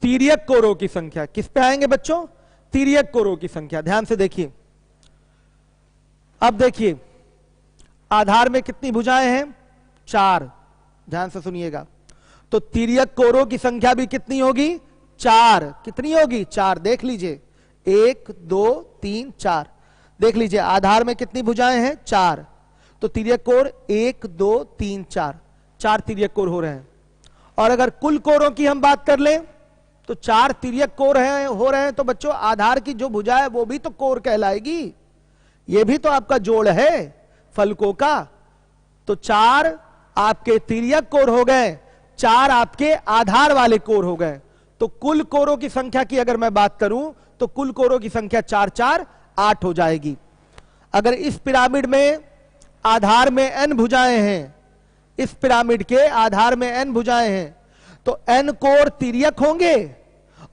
तिर्यक कोरों की संख्या। किस पे आएंगे बच्चों, तिर्यक कोरों की संख्या। ध्यान से देखिए, अब देखिए आधार में कितनी भुजाएं हैं, 4। ध्यान से सुनिएगा, तो तिर्यक कोरों की संख्या भी कितनी होगी, 4। कितनी होगी, 4। देख लीजिए 1 2 3 4, देख लीजिए आधार में कितनी भुजाएं हैं, 4। तो तिर्यक कोर 1 2 3 4, 4 तिर्यक कोर हो रहे हैं। और अगर कुल कोरों की हम बात कर लें तो 4 तिर्यक कोर हो रहे हैं, तो बच्चों आधार की जो भुजा है वो भी तो कोर कहलाएगी, ये भी तो आपका जोड़ है फलकों का। तो 4 आपके तिर्यक कोर हो गए, 4 आपके आधार वाले कोर हो गए। तो कुल कोरों की संख्या की अगर मैं बात करूं तो कुल कोरों की संख्या 4 4 8 हो जाएगी। अगर इस पिरामिड में आधार में n भुजाएं हैं, इस पिरामिड के आधार में n भुजाएं हैं, तो n कोर तिर्यक होंगे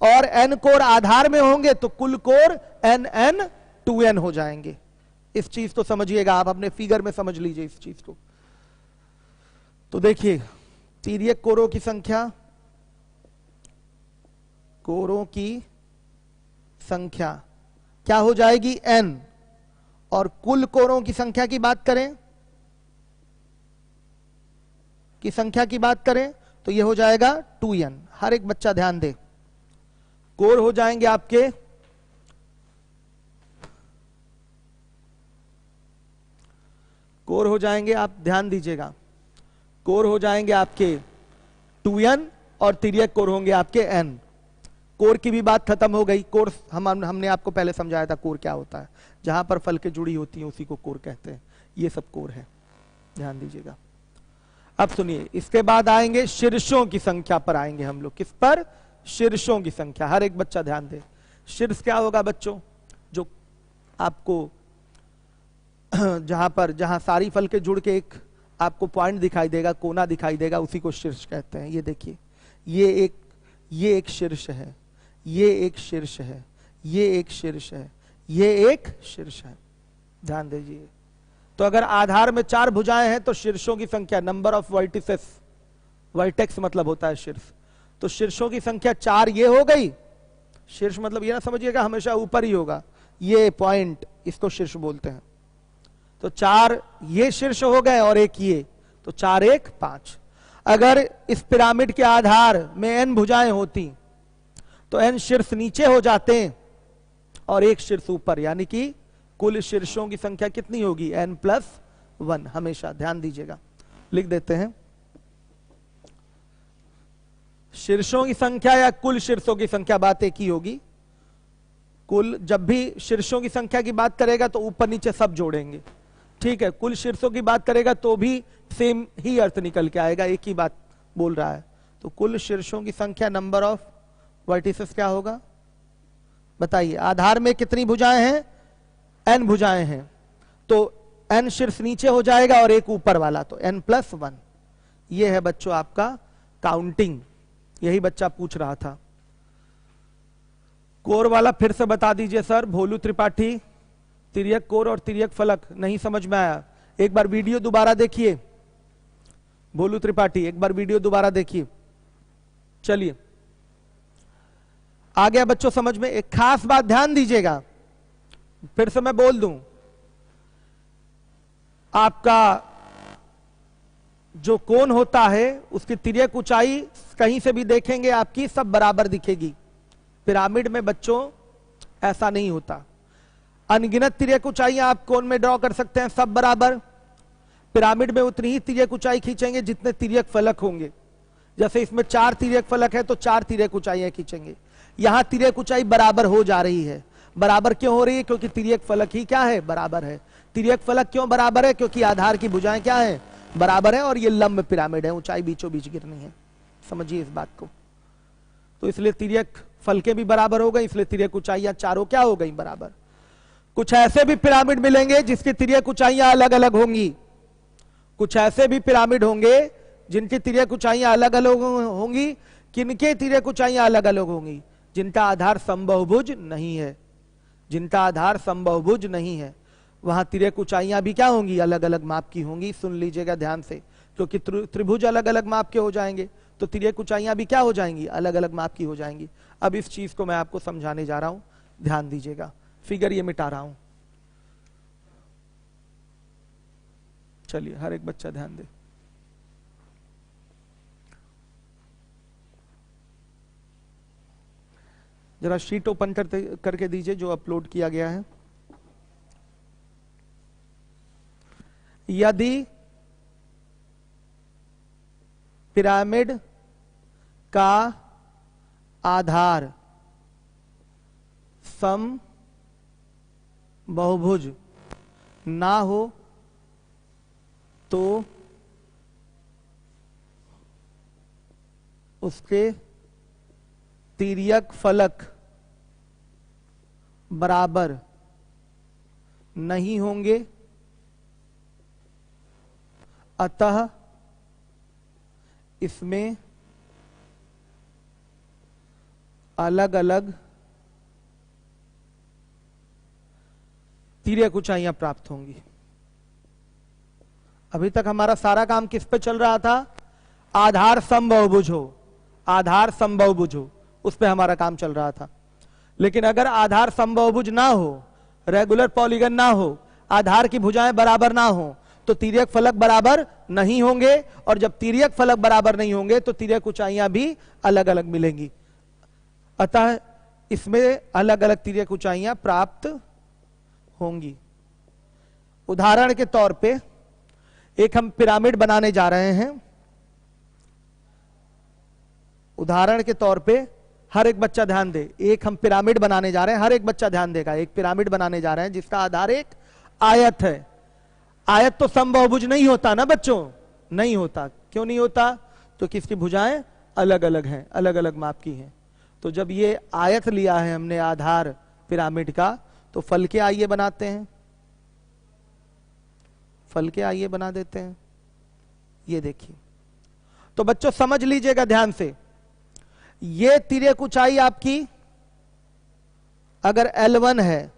और n कोर आधार में होंगे, तो कुल कोर n 2n हो जाएंगे। इस चीज को समझिएगा, आप अपने फिगर में समझ लीजिए इस चीज को। तो देखिए तिर्यक कोरों की संख्या, कोरों की संख्या क्या हो जाएगी, n। और कुल कोरों की संख्या की बात करें, तो यह हो जाएगा 2n। हर एक बच्चा ध्यान दे, कोर हो जाएंगे आपके आप ध्यान दीजिएगा, कोर हो जाएंगे आपके 2n और तिर्यक कोर होंगे आपके n। कोर की भी बात खत्म हो गई। कोर हमने आपको पहले समझाया था कोर क्या होता है, जहां पर फलकें जुड़ी होती हैं उसी को कोर कहते हैं। ये सब कोर है, ध्यान दीजिएगा। अब सुनिए, इसके बाद आएंगे शीर्षों की संख्या पर आएंगे हम लोग। किस पर, शीर्षों की संख्या। हर एक बच्चा ध्यान दे, शीर्ष क्या होगा बच्चों, जो आपको जहां सारी फलकें जुड़ के एक आपको पॉइंट दिखाई देगा, कोना दिखाई देगा, उसी को शीर्ष कहते हैं। ये देखिए, ये एक शीर्ष है, ये एक शीर्ष है, ये एक शीर्ष है, ये एक शीर्ष है। ध्यान दीजिए। तो अगर आधार में 4 भुजाएं हैं तो शीर्षों की संख्या, नंबर ऑफ वर्टिसेस, वर्टेक्स मतलब होता है शीर्ष, तो शीर्षों की संख्या 4 ये हो गई। शीर्ष मतलब ये ना समझिएगा हमेशा ऊपर ही होगा, ये पॉइंट, इसको शीर्ष बोलते हैं। तो 4 ये शीर्ष हो गए और एक ये, तो 4 1 5। अगर इस पिरामिड के आधार में n भुजाएं होती तो n शीर्ष नीचे हो जाते और एक शीर्ष ऊपर, यानी कि कुल शीर्षों की संख्या कितनी होगी, n+1। हमेशा ध्यान दीजिएगा, लिख देते हैं शीर्षों की संख्या या कुल शीर्षों की संख्या, बात एक ही होगी। कुल, जब भी शीर्षों की संख्या की बात करेगा तो ऊपर नीचे सब जोड़ेंगे, ठीक है। कुल शीर्षों की बात करेगा तो भी सेम ही अर्थ निकल के आएगा, एक ही बात बोल रहा है। तो कुल शीर्षों की संख्या, नंबर ऑफ वर्टिसेस क्या होगा बताइए। आधार में कितनी भुजाएं हैं, n भुजाएं हैं, तो n शीर्ष नीचे हो जाएगा और एक ऊपर वाला, तो n+1। ये है बच्चों आपका काउंटिंग, यही बच्चा पूछ रहा था। कोर वाला फिर से बता दीजिए सर, भोलू त्रिपाठी। तिर्यक कोर और तिर्यक फलक नहीं समझ में आया, एक बार वीडियो दोबारा देखिए। भोलू त्रिपाठी एक बार वीडियो दोबारा देखिए। चलिए आ गया बच्चों समझ में। एक खास बात ध्यान दीजिएगा, फिर से मैं बोल दूं, आपका जो कोण होता है उसकी तिर्यक ऊंचाई कहीं से भी देखेंगे आपकी सब बराबर दिखेगी। पिरामिड में बच्चों ऐसा नहीं होता। अनगिनत तिर्यक ऊंचाइयां आप कोण में ड्रॉ कर सकते हैं, सब बराबर। पिरामिड में उतनी ही तिर्यक ऊंचाई खींचेंगे जितने तिर्यक फलक होंगे। जैसे इसमें 4 तिर्यक फलक है तो 4 तिर्यक ऊंचाइयां खींचेंगे। यहां तिर्यक ऊंचाई बराबर हो जा रही है। बराबर क्यों हो रही है? क्योंकि तिर्यक फलक ही क्या है? बराबर है। तिर्यक फलक क्यों बराबर है? क्योंकि आधार की भुजाएं क्या है? बराबर है। और ये लंब पिरामिड है, ऊंचाई बीचों बीच गिरनी है, समझिए इस बात को। तो इसलिए तिर्यक फलके भी बराबर हो गई, इसलिए तिर्यक ऊंचाइयां चारों क्या हो गई? बराबर। कुछ ऐसे भी पिरामिड मिलेंगे जिसकी तिर्यक ऊंचाइयां अलग अलग होंगी। कुछ ऐसे भी पिरामिड होंगे जिनकी तिर्यक ऊंचाइयां अलग अलग होंगी। किनके तिर्यक ऊंचाइयां अलग अलग होंगी? जिनका आधार समबाहुभुज नहीं है। जिनका आधार समबाहुभुज नहीं है वहां तिर्यक ऊंचाइयां भी क्या होंगी? अलग अलग माप की होंगी। सुन लीजिएगा ध्यान से, क्योंकि त्रिभुज अलग अलग माप के हो जाएंगे तो तिर्यक ऊंचाइयां भी क्या हो जाएंगी? अलग अलग माप की हो जाएंगी। अब इस चीज को मैं आपको समझाने जा रहा हूं, ध्यान दीजिएगा। फिगर ये मिटा रहा हूं, चलिए हर एक बच्चा ध्यान दे। जरा शीट ओपन करके दीजिए जो अपलोड किया गया है। यदि पिरामिड का आधार समबाहुभुज ना हो तो उसके तिर्यक फलक बराबर नहीं होंगे, अतः इसमें अलग अलग तिर्यक ऊंचाइयां प्राप्त होंगी। अभी तक हमारा सारा काम किस पे चल रहा था? आधार समबाहुभुज हो, आधार समबाहुभुज हो, उस पे हमारा काम चल रहा था। लेकिन अगर आधार समबाहुभुज ना हो, रेगुलर पॉलीगन ना हो, आधार की भुजाएं बराबर ना हो, तो तिर्यक फलक बराबर नहीं होंगे। और जब तिर्यक फलक बराबर नहीं होंगे तो तिर्यक ऊंचाइयां भी अलग अलग मिलेंगी। अतः इसमें अलग अलग तिर्यक ऊंचाइयां प्राप्त होंगी। उदाहरण के तौर पे एक हम पिरामिड बनाने जा रहे हैं। उदाहरण के तौर पे हर एक बच्चा ध्यान दे। एक हम पिरामिड बनाने जा रहे हैं, हर एक बच्चा ध्यान देगा। एक पिरामिड बनाने जा रहे हैं जिसका आधार एक आयत है। आयत तो समबाहुभुज नहीं होता ना बच्चों, नहीं होता। क्यों नहीं होता? तो किसकी भुजाएं अलग अलग हैं, अलग अलग माप की हैं। तो जब ये आयत लिया है हमने आधार पिरामिड का, तो फलके आइए बनाते हैं। फलके आइए बना देते हैं। ये देखिए, तो बच्चों समझ लीजिएगा ध्यान से। ये तिर्यक ऊंचाई आपकी अगर L1 है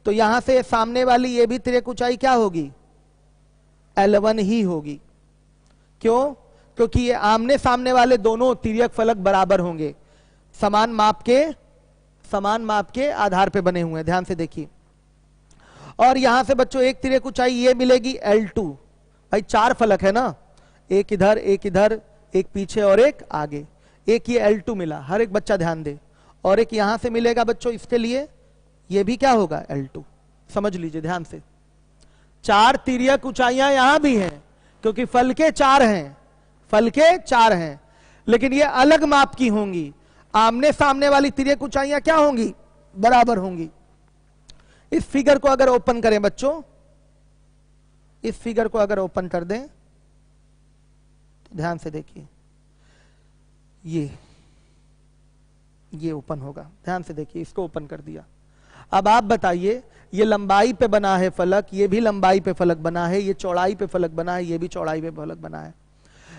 तो यहां से सामने वाली ये भी तिर्यक ऊंचाई क्या होगी? L1 ही होगी। क्यों? क्योंकि ये आमने सामने वाले दोनों तिर्यक फलक बराबर होंगे, समान माप के आधार पे बने हुए हैं। ध्यान से देखिए। और यहां से बच्चों एक तिर्यक ऊंचाई ये मिलेगी L2। भाई 4 फलक है ना, एक इधर, एक पीछे और एक आगे। एक ये L2 मिला, हर एक बच्चा ध्यान दे। और एक यहां से मिलेगा बच्चों इसके लिए, ये भी क्या होगा? L2। समझ लीजिए ध्यान से। 4 तिर्यक ऊंचाइयां यहां भी हैं क्योंकि फलके 4 हैं, फलके 4 हैं, लेकिन ये अलग माप की होंगी। आमने सामने वाली तिर्यक ऊंचाइयां क्या होंगी? बराबर होंगी। इस फिगर को अगर ओपन करें बच्चों, इस फिगर को अगर ओपन कर दें तो ध्यान से देखिए, ये ओपन होगा। ध्यान से देखिए, इसको ओपन कर दिया। अब आप बताइए, ये लंबाई पे बना है फलक, ये भी लंबाई पे फलक बना है, ये चौड़ाई पे फलक बना है, ये भी चौड़ाई पे फलक बना है,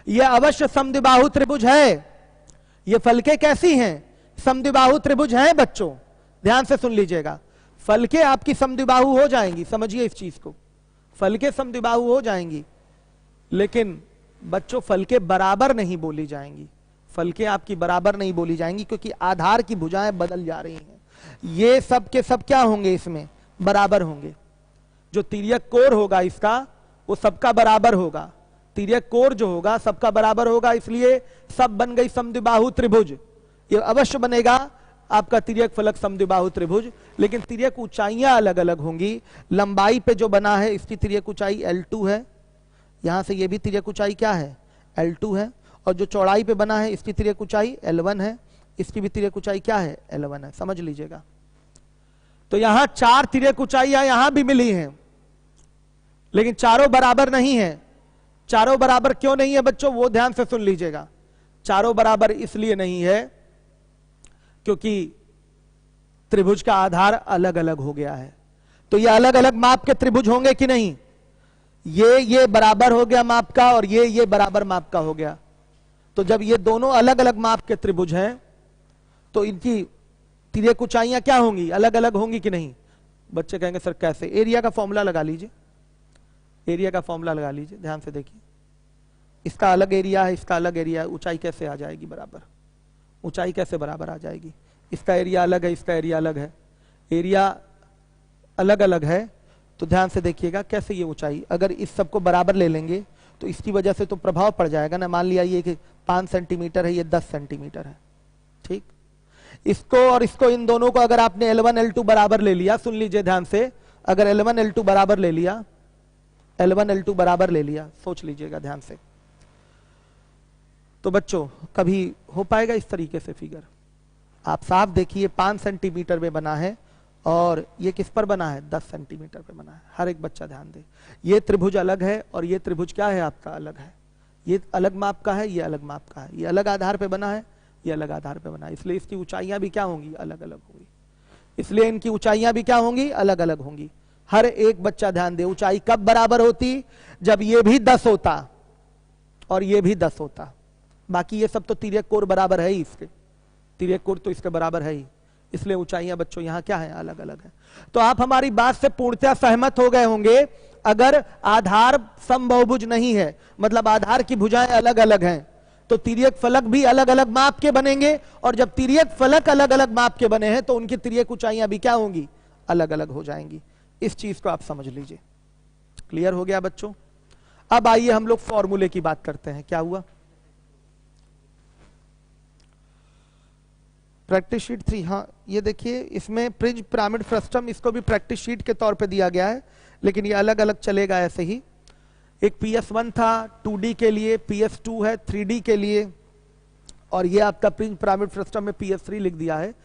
ये अवश्य समद्विबाहु त्रिभुज है। ये फलके कैसी हैं? समद्विबाहु त्रिभुज हैं बच्चों, ध्यान से सुन लीजिएगा। फलके आपकी समद्विबाहु हो जाएंगी, समझिए इस चीज को, फलके समद्विबाहु हो जाएंगी, लेकिन बच्चों फलके बराबर नहीं बोली जाएंगी, फलके आपकी बराबर नहीं बोली जाएंगी, क्योंकि आधार की भुजाएं बदल जा रही हैं। ये सब के सब क्या होंगे? इसमें बराबर होंगे। जो तिर्यक कोण होगा इसका, वो सबका बराबर होगा, तिर्यक कोण जो होगा सबका बराबर होगा, इसलिए सब बन गई समद्विबाहु त्रिभुज। ये अवश्य बनेगा आपका तिर्यक फलक समद्विबाहु त्रिभुज, लेकिन तिर्यक ऊंचाइयां अलग अलग होंगी। लंबाई पे जो बना है इसकी तिर्यक ऊंचाई L2 है, यहां से ये भी तिर्यक ऊंचाई क्या है? L2 है। और जो चौड़ाई पे बना है इसकी तिर्यक ऊंचाई L1 है, इसकी भी तिर्यक ऊंचाई क्या है? L1 है, समझ लीजिएगा। तो यहां 4 तिर्यक ऊंचाइयां यहां भी मिली हैं, लेकिन चारों बराबर नहीं है। चारों बराबर क्यों नहीं है बच्चों? वो ध्यान से सुन लीजिएगा। चारों बराबर इसलिए नहीं है क्योंकि त्रिभुज का आधार अलग अलग हो गया है। तो ये अलग अलग माप के त्रिभुज होंगे कि नहीं? ये बराबर हो गया माप का, और ये बराबर माप का हो गया। तो जब ये दोनों अलग अलग माप के त्रिभुज हैं तो इनकी तिर्यक ऊंचाइयां क्या होंगी? अलग अलग होंगी कि नहीं? बच्चे कहेंगे सर कैसे? एरिया का फॉर्मूला लगा लीजिए, एरिया का फॉर्मूला लगा लीजिए, ध्यान से देखिए। इसका अलग एरिया है, इसका अलग एरिया है, ऊंचाई कैसे आ जाएगी बराबर? ऊंचाई कैसे बराबर आ जाएगी? इसका एरिया अलग है, इसका एरिया अलग है, एरिया अलग अलग है। तो ध्यान से देखिएगा कैसे ये ऊंचाई, अगर इस सबको बराबर ले लेंगे तो इसकी वजह से तो प्रभाव पड़ जाएगा ना। मान लिया ये कि 5 सेंटीमीटर है, ये 10 सेंटीमीटर है, ठीक। इसको और इसको, इन दोनों को अगर आपने L1 L2 बराबर ले लिया, सुन लीजिए ध्यान से, अगर L1 L2 बराबर ले लिया, L1 L2 बराबर ले लिया, सोच लीजिएगा ध्यान से, तो बच्चों कभी हो पाएगा इस तरीके से फिगर? आप साफ देखिए 5 सेंटीमीटर में बना है और ये किस पर बना है? 10 सेंटीमीटर पे बना है। हर एक बच्चा ध्यान दे, ये त्रिभुज अलग है और ये त्रिभुज क्या है आपका? अलग है। ये अलग माप का है, ये अलग माप का है, ये अलग आधार पे बना है, ये अलग आधार पे बना है, इसलिए इसकी ऊंचाइयां भी क्या होंगी? अलग अलग होंगी। इसलिए इनकी ऊंचाइयां भी क्या होंगी? अलग अलग होंगी। हर एक बच्चा ध्यान दे, ऊंचाई कब बराबर होती? जब ये भी 10 होता और ये भी 10 होता। बाकी ये सब तो तिर्यक कोण बराबर है ही, इसके तिर्यक कोण तो इसके बराबर है ही, इसलिए ऊंचाइयां बच्चों यहां क्या है? अलग अलग है। तो आप हमारी बात से पूर्णतः सहमत हो गए होंगे। अगर आधार समबाहुभुज नहीं है, मतलब आधार की भुजाएं अलग अलग हैं, तो तिर्यक फलक भी अलग अलग माप के बनेंगे, और जब तिर्यक फलक अलग अलग माप के बने हैं तो उनकी तिर्यक ऊंचाइयां भी क्या होंगी? अलग अलग हो जाएंगी। इस चीज को आप समझ लीजिए। क्लियर हो गया बच्चों? अब आइए हम लोग फॉर्मूले की बात करते हैं। क्या हुआ? प्रैक्टिस शीट 3, हाँ ये देखिए, इसमें प्रिज्म पिरामिड फ्रस्टम, इसको भी प्रैक्टिस शीट के तौर पे दिया गया है, लेकिन ये अलग अलग चलेगा ऐसे ही। एक PS1 था 2D के लिए, PS2 है 3D के लिए, और ये आपका प्रिज्म पिरामिड फ्रस्टम में PS3 लिख दिया है।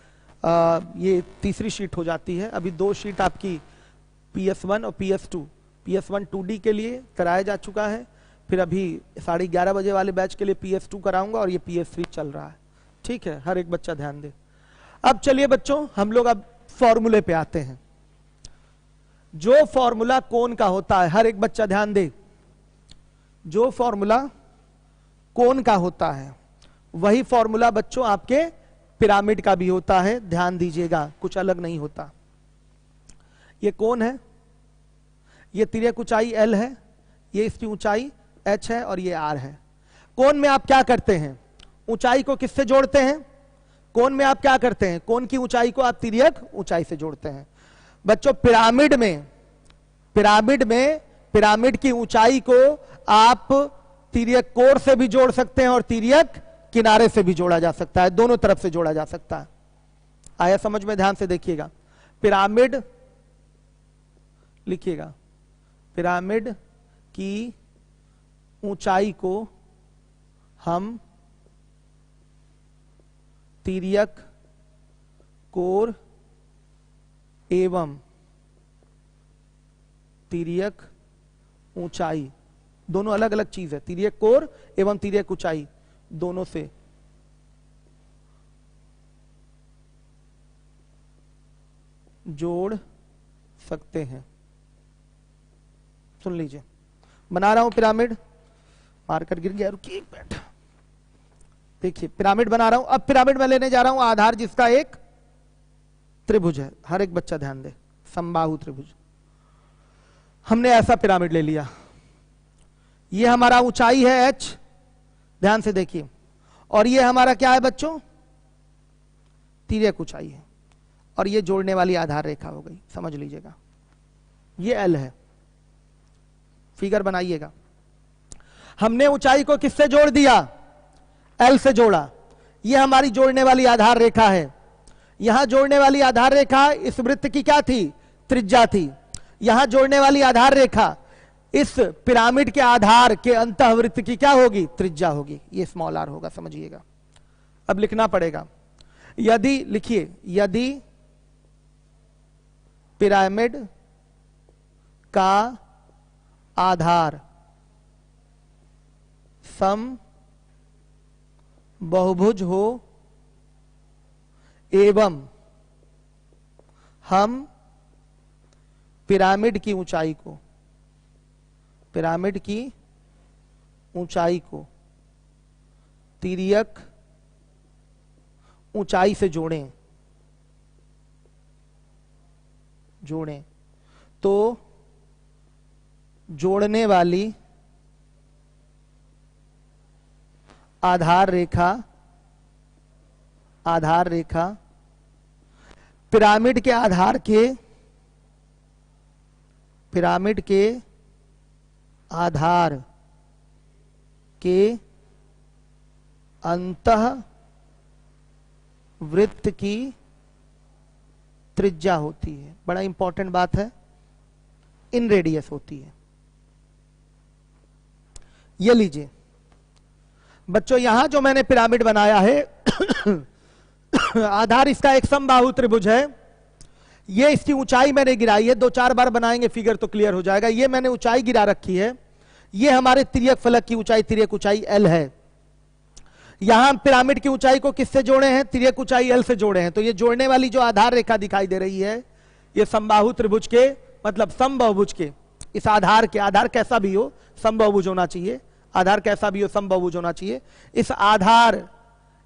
ये तीसरी शीट हो जाती है। अभी 2 शीट आपकी PS1 और PS2, PS1 2D के लिए कराया जा चुका है, फिर अभी 11:30 बजे वाले बैच के लिए PS2 कराऊंगा, और ये PS3 चल रहा है। ठीक है, हर एक बच्चा ध्यान दे। अब चलिए बच्चों हम लोग अब फॉर्मूले पे आते हैं। जो फॉर्मूला कोण का होता है, हर एक बच्चा ध्यान दे, जो फॉर्मूला कोण का होता है वही फॉर्मूला बच्चों आपके पिरामिड का भी होता है। ध्यान दीजिएगा, कुछ अलग नहीं होता। ये कोण है, ये तिर्यक ऊंचाई L है, ये इसकी ऊंचाई H है, और ये R है। कोण में आप क्या करते हैं? ऊंचाई को किससे जोड़ते हैं? कोण में आप क्या करते हैं? कोण की ऊंचाई को आप तिर्यक ऊंचाई से जोड़ते हैं। बच्चों पिरामिड की ऊंचाई को आप तिर्यक कोण से भी जोड़ सकते हैं और तिर्यक किनारे से भी जोड़ा जा सकता है, दोनों तरफ से जोड़ा जा सकता है। आया समझ में? ध्यान से देखिएगा। पिरामिड लिखिएगा, पिरामिड की ऊंचाई को हम तिर्यक कोण एवं तिर्यक ऊंचाई, दोनों अलग अलग चीज है। तिर्यक कोण एवं तिर्यक ऊंचाई दोनों से जोड़ सकते हैं। सुन लीजिए, बना रहा हूं पिरामिड, मार्कर गिर गया, रुकिए एक मिनट। देखिए पिरामिड बना रहा हूं। अब पिरामिड में लेने जा रहा हूं आधार जिसका एक त्रिभुज है। हर एक बच्चा ध्यान दे, समबाहु त्रिभुज। हमने ऐसा पिरामिड ले लिया, ये हमारा ऊंचाई है h, ध्यान से देखिए, और ये हमारा क्या है बच्चों, तिर्यक ऊंचाई है, और ये जोड़ने वाली आधार रेखा हो गई, समझ लीजिएगा। ये L है, फिगर बनाइएगा। हमने ऊंचाई को किससे जोड़ दिया, L से जोड़ा। ये हमारी जोड़ने वाली आधार रेखा है। यहां जोड़ने वाली आधार रेखा इस वृत्त की क्या थी, त्रिज्या थी। यहां जोड़ने वाली आधार रेखा इस पिरामिड के आधार के अंतःवृत्त की क्या होगी, त्रिज्या होगी। ये स्मॉल r होगा, समझिएगा। अब लिखना पड़ेगा, यदि, लिखिए, यदि पिरामिड का आधार सम बहुभुज हो एवं हम पिरामिड की ऊंचाई को, पिरामिड की ऊंचाई को तिर्यक ऊंचाई से जोड़ें, तो जोड़ने वाली आधार रेखा पिरामिड के आधार के अंतः वृत्त की त्रिज्या होती है। बड़ा इंपॉर्टेंट बात है, इन रेडियस होती है। ये लीजिए बच्चों, यहां जो मैंने पिरामिड बनाया है आधार इसका एक समबाहु त्रिभुज है। ये इसकी ऊंचाई मैंने गिराई है, 2-4 बार बनाएंगे फिगर तो क्लियर हो जाएगा। ये मैंने ऊंचाई गिरा रखी है। ये हमारे तिर्यक फलक की ऊंचाई, तिर्यक ऊंचाई L है। यहां पिरामिड की ऊंचाई को किससे जोड़े हैं, तिर्यक ऊंचाई L से जोड़े हैं। तो ये जोड़ने वाली जो आधार रेखा दिखाई दे रही है, ये समबाहु त्रिभुज के, मतलब समबाहुभुज के इस आधार के, आधार कैसा भी हो समबाहुभुज होना चाहिए, आधार कैसा भी हो समबाहुभुज होना चाहिए।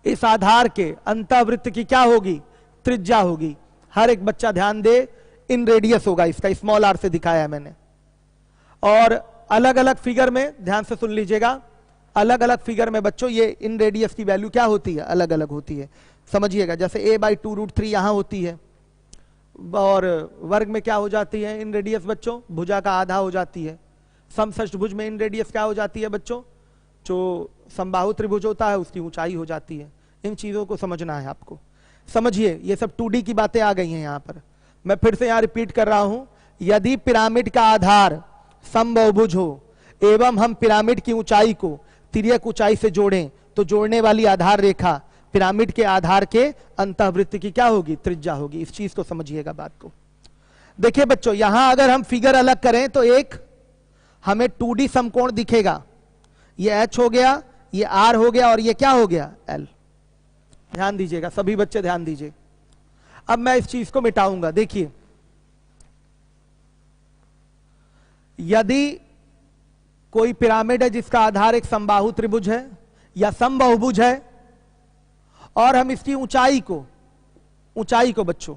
इस आधार के अंतःवृत्त की क्या होगी, त्रिज्या होगी। हर एक बच्चा ध्यान दे, इन रेडियस होगा इसका, स्मॉल r से दिखाया है मैंने। और अलग अलग फिगर में ध्यान से सुन लीजिएगा, अलग अलग फिगर में बच्चों ये इन रेडियस की वैल्यू क्या होती है, अलग अलग होती है, समझिएगा। जैसे a/2√3 यहां होती है, और वर्ग में क्या हो जाती है इन रेडियस बच्चों, भुजा का आधा हो जाती है। समषष्ठभुज में इन रेडियस क्या हो जाती है बच्चों, जो समबाहु त्रिभुज होता है उसकी ऊंचाई हो जाती है। इन चीजों को समझना है आपको, समझिए। ये सब 2D की बातें आ गई हैं यहां पर। मैं फिर से यहां रिपीट कर रहा हूं, यदि पिरामिड का आधार समबाहुभुज हो एवं हम पिरामिड की ऊंचाई को तिर्यक ऊंचाई से जोड़ें, तो जोड़ने वाली आधार रेखा पिरामिड के आधार के अंतःवृत्त की क्या होगी, त्रिज्या होगी। इस चीज को समझिएगा, बात को। देखिए बच्चों, यहां अगर हम फिगर अलग करें तो एक हमें 2D समकोण दिखेगा। ये H हो गया, ये R हो गया, और ये क्या हो गया, L। ध्यान दीजिएगा, सभी बच्चे ध्यान दीजिए। अब मैं इस चीज को मिटाऊंगा। देखिए, यदि कोई पिरामिड है जिसका आधार एक समबाहु त्रिभुज है या समबाहुभुज है, और हम इसकी ऊंचाई को बच्चों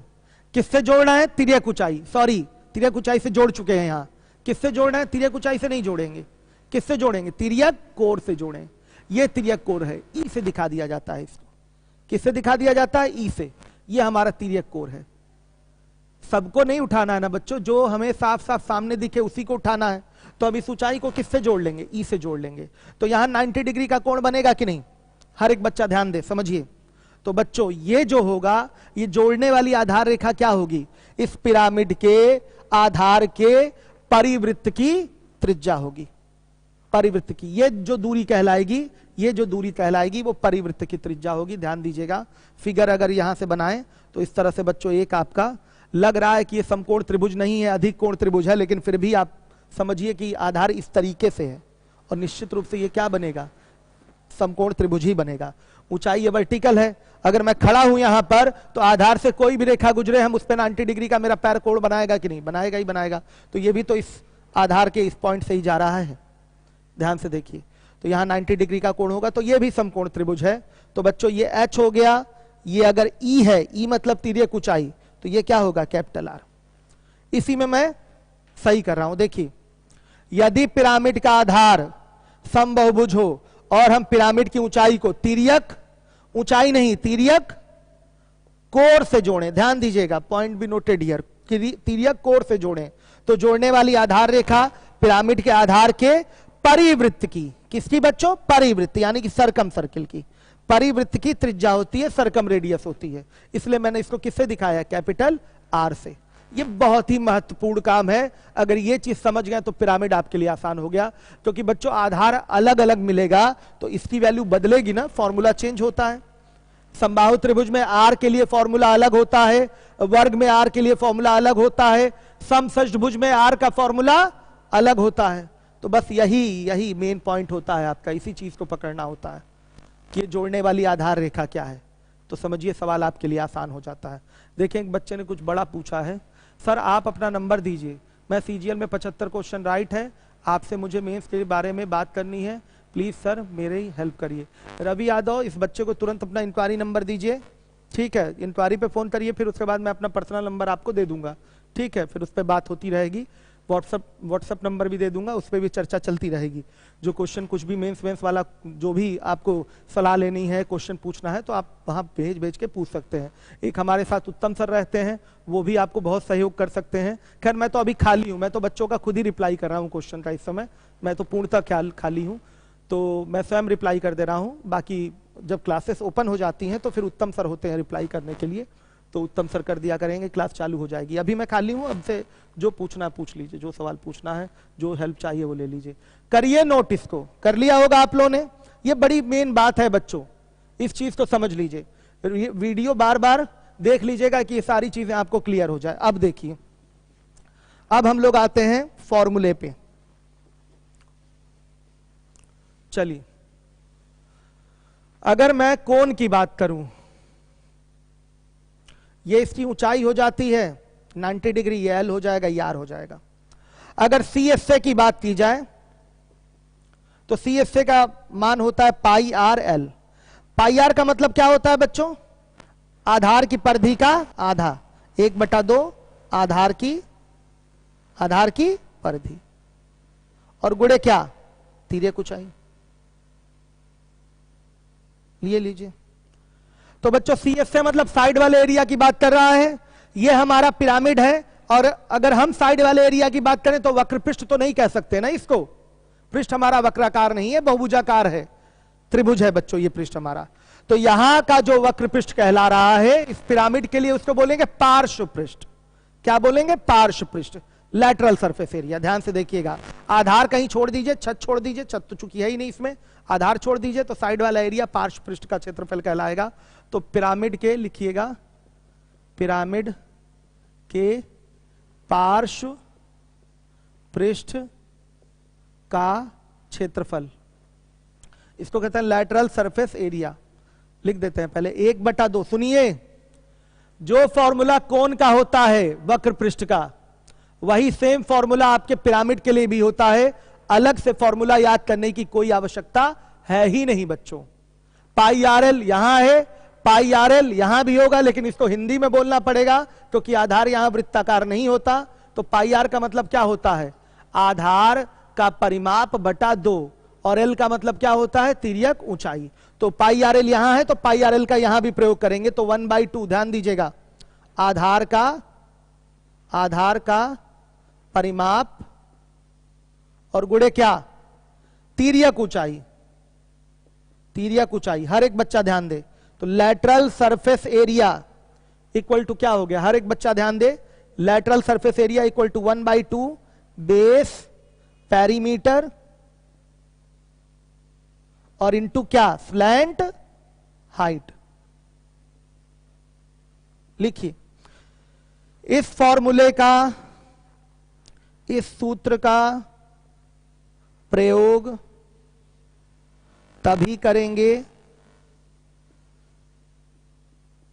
किससे जोड़ना है, तिर्यक ऊंचाई, सॉरी तिर्यक ऊंचाई से जोड़ चुके हैं। यहां किससे जोड़ना है, तिर्यक ऊंचाई से नहीं जोड़ेंगे, किससे जोड़ेंगे, तिर्यक कोण से जोड़ें। ये तिर्यक कोण है, ई से दिखा दिया जाता है इसको। किससे दिखा दिया जाता है, ई से। ये हमारा तिर्यक कोण है। सबको नहीं उठाना है ना बच्चों, जो हमें साफ साफ सामने दिखे उसी को उठाना है। तो अब इस ऊंचाई को किससे जोड़ लेंगे, ई से जोड़ लेंगे। तो यहां 90 डिग्री का कोण बनेगा कि नहीं, हर एक बच्चा ध्यान दे, समझिए। तो बच्चों ये जो होगा, ये जोड़ने वाली आधार रेखा क्या होगी, इस पिरामिड के आधार के परिवृत्त की त्रिज्या होगी। परिवृत्त की ये जो दूरी कहलाएगी, वो परिवृत्त की त्रिज्या होगी। ध्यान दीजिएगा, फिगर अगर यहां से बनाएं तो इस तरह से बच्चों, एक आपका लग रहा है कि ये समकोण त्रिभुज नहीं है, अधिक कोण त्रिभुज है, लेकिन फिर भी आप समझिए कि आधार इस तरीके से है, और निश्चित रूप से ये क्या बनेगा, समकोण त्रिभुज ही बनेगा। ऊंचाई ये वर्टिकल है, अगर मैं खड़ा हूं यहां पर तो आधार से कोई भी रेखा गुजरे हम उस पर 90 डिग्री का मेरा पैर कोण बनाएगा कि नहीं, बनाएगा ही बनाएगा। तो ये भी तो इस आधार के इस पॉइंट से ही जा रहा है, ध्यान से देखिए। तो यहाँ 90 डिग्री का कोण होगा, तो ये भी समकोण त्रिभुज है। तो बच्चों ये H हो गया, ये अगर E है, E मतलब तिर्यक ऊंचाई, तो ये क्या होगा कैपिटल R। इसी में मैं सही कर रहा हूं। देखिए यदि पिरामिड का आधार समबाहुभुज हो और हम पिरामिड की ऊंचाई को तिर्यक ऊंचाई नहीं तिर्यक कोण से जोड़ें, ध्यान दीजिएगा, पॉइंट बी नोटेड हियर, तिर्यक कोण से जोड़ें, तो जोड़ने वाली आधार रेखा पिरामिड के आधार के परिवृत्त की, किसकी बच्चों, परिवृत्त यानी कि सरकम सर्किल की, परिवृत्त की त्रिज्या होती है, सरकम रेडियस होती है। इसलिए मैंने इसको किससे दिखाया, कैपिटल आर से। ये बहुत ही महत्वपूर्ण काम है, अगर ये चीज समझ गए तो पिरामिड आपके लिए आसान हो गया। क्योंकि बच्चों आधार अलग अलग मिलेगा तो इसकी वैल्यू बदलेगी ना, फॉर्मूला चेंज होता है। समबाहु त्रिभुज में आर के लिए फॉर्मूला अलग होता है, वर्ग में आर के लिए फॉर्मूला अलग होता है, समषष्ठभुज में आर का फॉर्मूला अलग होता है। तो बस यही मेन पॉइंट होता है आपका, इसी चीज को पकड़ना होता है कि ये जोड़ने वाली आधार रेखा क्या है। तो समझिए सवाल आपके लिए आसान हो जाता है। देखिए एक बच्चे ने कुछ बड़ा पूछा है, सर आप अपना नंबर दीजिए, मैं सीजीएल में 75 क्वेश्चन राइट है, आपसे मुझे मेंस के बारे में बात करनी है, प्लीज सर मेरी हेल्प करिए। रवि यादव, इस बच्चे को तुरंत अपना इंक्वायरी नंबर दीजिए, ठीक है, इंक्वायरी पे फोन करिए, फिर उसके बाद मैं अपना पर्सनल नंबर आपको दे दूंगा, ठीक है, फिर उस पर बात होती रहेगी। व्हाट्सएप नंबर भी दे दूंगा, उस पर भी चर्चा चलती रहेगी। जो क्वेश्चन कुछ भी मेंस वाला जो भी आपको सलाह लेनी है, क्वेश्चन पूछना है, तो आप वहां भेज के पूछ सकते हैं। एक हमारे साथ उत्तम सर रहते हैं, वो भी आपको बहुत सहयोग कर सकते हैं। खैर मैं तो अभी खाली हूं, मैं तो बच्चों का खुद ही रिप्लाई कर रहा हूं क्वेश्चन का इस समय, मैं तो पूर्णतः खाली हूं, तो मैं स्वयं रिप्लाई कर दे रहा हूं। बाकी जब क्लासेस ओपन हो जाती हैं तो फिर उत्तम सर होते हैं रिप्लाई करने के लिए, तो उत्तम सर कर दिया करेंगे, क्लास चालू हो जाएगी। अभी मैं खाली हूं, अब से जो पूछना पूछ लीजिए, जो सवाल पूछना है, जो हेल्प चाहिए वो ले लीजिए। करिए नोट, इसको कर लिया होगा आप लोगों ने, ये बड़ी मेन बात है बच्चों, इस चीज को समझ लीजिए, वीडियो बार बार देख लीजिएगा कि ये सारी चीजें आपको क्लियर हो जाए। अब देखिए, अब हम लोग आते हैं फॉर्मूले पे। चलिए अगर मैं कोण की बात करूं, ये इसकी ऊंचाई हो जाती है 90 डिग्री, ये एल हो जाएगा, ये आर हो जाएगा। अगर सी एस ए की बात की जाए तो सी एस ए का मान होता है पाई आर एल। पाई आर का मतलब क्या होता है बच्चों, आधार की परिधि का आधा, 1/2 आधार की परिधि, और गुणे क्या, तिर्यक ऊंचाई। ये लीजिए, तो बच्चों सी एस ए मतलब साइड वाले एरिया की बात कर रहा है। ये हमारा पिरामिड है, और अगर हम साइड वाले एरिया की बात करें तो वक्र पृष्ठ तो नहीं कह सकते ना इसको, पृष्ठ हमारा वक्राकार नहीं है, बहुभुजाकार है, त्रिभुज है बच्चों ये पृष्ठ हमारा। तो यहां का जो वक्र पृष्ठ कहला रहा है इस पिरामिड के लिए, उसको बोलेंगे पार्श्व पृष्ठ। क्या बोलेंगे, पार्श्व पृष्ठ, लैटरल सरफेस एरिया। ध्यान से देखिएगा, आधार कहीं छोड़ दीजिए, छत छोड़ दीजिए, छत तो चूंकि है ही नहीं इसमें, आधार छोड़ दीजिए, तो साइड वाला एरिया पार्श्व पृष्ठ का क्षेत्रफल कहलाएगा। तो पिरामिड के लिखिएगा, पिरामिड के पार्श्व पृष्ठ का क्षेत्रफल, इसको कहते हैं लैटरल सरफेस एरिया। लिख देते हैं पहले 1/2। सुनिए, जो फॉर्मूला कोण का होता है वक्र पृष्ठ का, वही सेम फॉर्मूला आपके पिरामिड के लिए भी होता है। अलग से फॉर्मूला याद करने की कोई आवश्यकता है ही नहीं बच्चों। पाई आर एल यहां है, पाई आर एल यहां भी होगा, लेकिन इसको हिंदी में बोलना पड़ेगा क्योंकि आधार यहां वृत्ताकार नहीं होता। तो पाई आर का मतलब क्या होता है, आधार का परिमाप बटा 2, और एल का मतलब क्या होता है, तिर्यक ऊंचाई। तो पाई आर एल यहां है तो पाई आर एल का यहां भी प्रयोग करेंगे, तो 1/2। ध्यान दीजिएगा, आधार का परिमाप और गुणे क्या, तिर्यक ऊंचाई, तिर्यक ऊंचाई। हर एक बच्चा ध्यान दे, तो lateral surface area equal to क्या हो गया, हर एक बच्चा ध्यान दे, lateral surface area equal to 1/2 base perimeter और इंटू क्या, स्लैंट हाइट। लिखिए, इस फॉर्मूले का, इस सूत्र का प्रयोग तभी करेंगे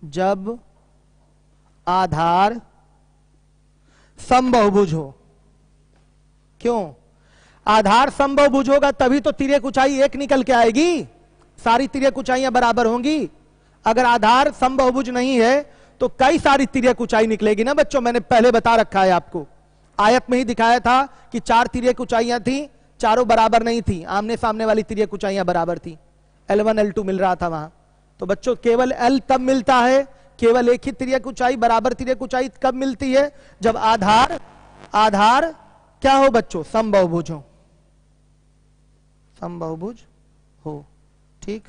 जब आधार समबाहुभुज हो। क्यों? आधार समबाहुभुज होगा तभी तो तिर्यक ऊंचाई एक निकल के आएगी, सारी तिर्यक ऊंचाइयां बराबर होंगी। अगर आधार समबाहुभुज नहीं है तो कई सारी तिर्यक ऊंचाई निकलेगी ना बच्चों, मैंने पहले बता रखा है आपको, आयत में ही दिखाया था कि 4 तिर्यक ऊंचाइयां थी, चारों बराबर नहीं थी, आमने सामने वाली तिर्यक ऊंचाइयां बराबर थी, L1 L2 मिल रहा था वहां। तो बच्चों केवल L तब मिलता है, केवल एक ही तिर्यक ऊंचाई बराबर तिर्यक ऊंचाई कब मिलती है? जब आधार क्या हो बच्चों? समबाहुभुज हो, समबाहुभुज हो। ठीक,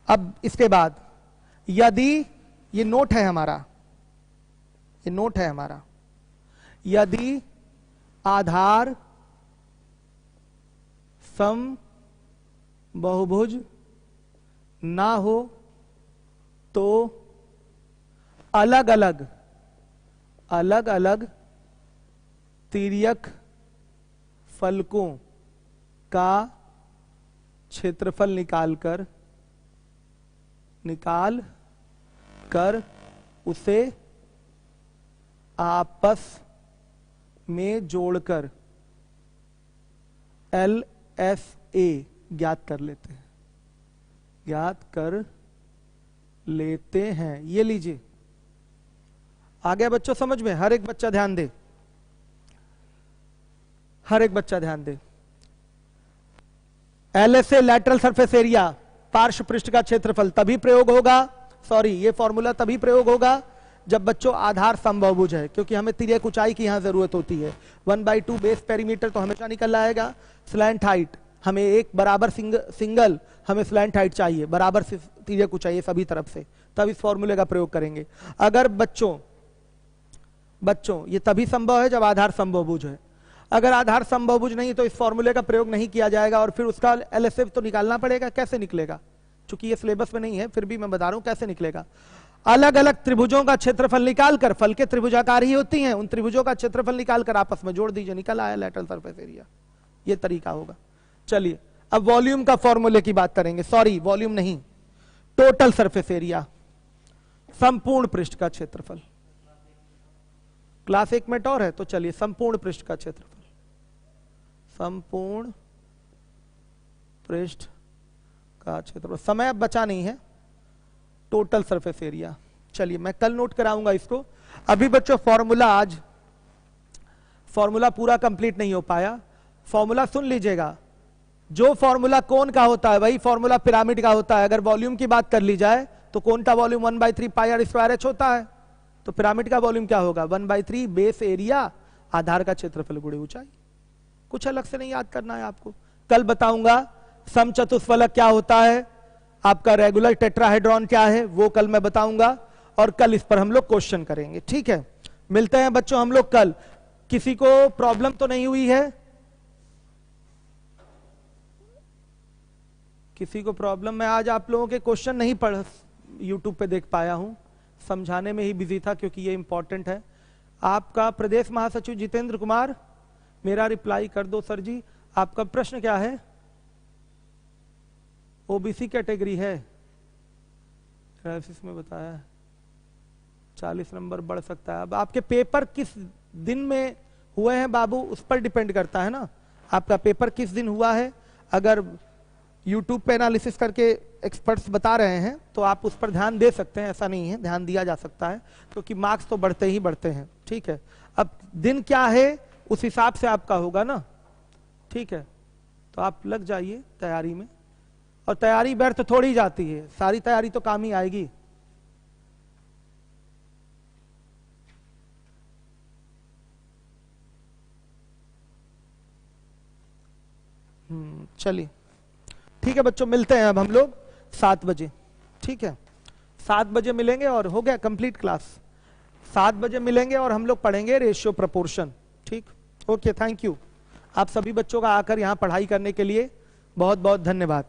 अब इसके बाद यदि ये नोट है हमारा, ये नोट है हमारा, यदि आधार समबाहुभुज ना हो तो अलग अलग तिर्यक फलकों का क्षेत्रफल निकाल कर उसे आपस में जोड़कर LSA ज्ञात कर लेते हैं। ये लीजिए, आ गया बच्चों समझ में? हर एक बच्चा ध्यान दे, हर एक बच्चा ध्यान दे। LSA लैटरल सरफेस एरिया, पार्श्व पृष्ठ का क्षेत्रफल, तभी प्रयोग होगा, सॉरी ये फॉर्मूला तभी प्रयोग होगा जब बच्चों आधार समबाहुभुज है, क्योंकि हमें तिर्यक ऊंचाई की यहां जरूरत होती है। 1/2 बेस पेरीमीटर तो हमेशा निकल आएगा। स्लैंट हाइट, हमें एक बराबर सिंगल हमें स्लैंट हाइट चाहिए, बराबर तिर्यक ऊंचाई सभी तरफ से, तब इस फॉर्मूले का प्रयोग करेंगे। अगर बच्चों ये तभी संभव है जब आधार समबाहुभुज है। अगर आधार समबाहुभुज नहीं तो इस फॉर्मूले का प्रयोग नहीं किया जाएगा, और फिर उसका LSA तो निकालना पड़ेगा। कैसे निकलेगा? चूंकि ये सिलेबस में नहीं है, फिर भी मैं बता रहा हूं कैसे निकलेगा। अलग अलग त्रिभुजों का क्षेत्रफल निकालकर, फल के त्रिभुजाकार ही होती हैं, उन त्रिभुजों का क्षेत्रफल निकालकर आपस में जोड़ दीजिए, निकल आया लैटरल सरफेस एरिया। ये तरीका होगा। चलिए अब वॉल्यूम का फॉर्मूले की बात करेंगे, सॉरी वॉल्यूम नहीं, टोटल सरफेस एरिया, संपूर्ण पृष्ठ का क्षेत्रफल। क्लास 1 में और है तो चलिए, संपूर्ण पृष्ठ का क्षेत्रफल, संपूर्ण पृष्ठ का क्षेत्रफल। समय अब बचा नहीं है, टोटल सरफेस एरिया। चलिए मैं कल नोट कराऊंगा इसको। अभी बच्चों फॉर्मूला पूरा कंप्लीट नहीं हो पाया, फॉर्मूला सुन लीजिएगा। जो फॉर्मूला कोन का होता है वही फॉर्मूला पिरामिड का होता है। अगर वॉल्यूम की बात कर ली जाए तो कोन का वॉल्यूम 1/3 πr² होता है, तो पिरामिड का वॉल्यूम क्या होगा? 1/3 बेस एरिया, आधार का क्षेत्रफल गुणे ऊंचाई। कुछ अलग से नहीं याद करना है आपको। कल बताऊंगा समचतुष्फलक क्या होता है, आपका रेगुलर टेट्राहेड्रॉन क्या है, वो कल मैं बताऊंगा, और कल इस पर हम लोग क्वेश्चन करेंगे। ठीक है, मिलते हैं बच्चों हम लोग कल। किसी को प्रॉब्लम तो नहीं हुई है? किसी को प्रॉब्लम? मैं आज आप लोगों के क्वेश्चन नहीं पढ़ यूट्यूब पे देख पाया हूं, समझाने में ही बिजी था, क्योंकि ये इंपॉर्टेंट है। आपका प्रदेश महासचिव जितेंद्र कुमार, मेरा रिप्लाई कर दो सर जी। आपका प्रश्न क्या है? ओबीसी कैटेगरी है, में बताया 40 नंबर बढ़ सकता है। अब आपके पेपर किस दिन में हुए हैं बाबू, उस पर डिपेंड करता है ना, आपका पेपर किस दिन हुआ है। अगर यूट्यूब पे एनालिसिस करके एक्सपर्ट्स बता रहे हैं तो आप उस पर ध्यान दे सकते हैं, ऐसा नहीं है, ध्यान दिया जा सकता है, क्योंकि मार्क्स तो बढ़ते ही बढ़ते हैं। ठीक है, अब दिन क्या है उस हिसाब से आपका होगा ना। ठीक है, तो आप लग जाइए तैयारी में, और तैयारी व्यर्थ थोड़ी जाती है, सारी तैयारी तो काम ही आएगी। चलिए ठीक है बच्चों, मिलते हैं अब हम लोग 7 बजे। ठीक है, 7 बजे मिलेंगे और हो गया कंप्लीट क्लास। 7 बजे मिलेंगे और हम लोग पढ़ेंगे रेशियो प्रपोर्शन। ठीक, ओके, थैंक यू। आप सभी बच्चों का आकर यहाँ पढ़ाई करने के लिए बहुत बहुत धन्यवाद।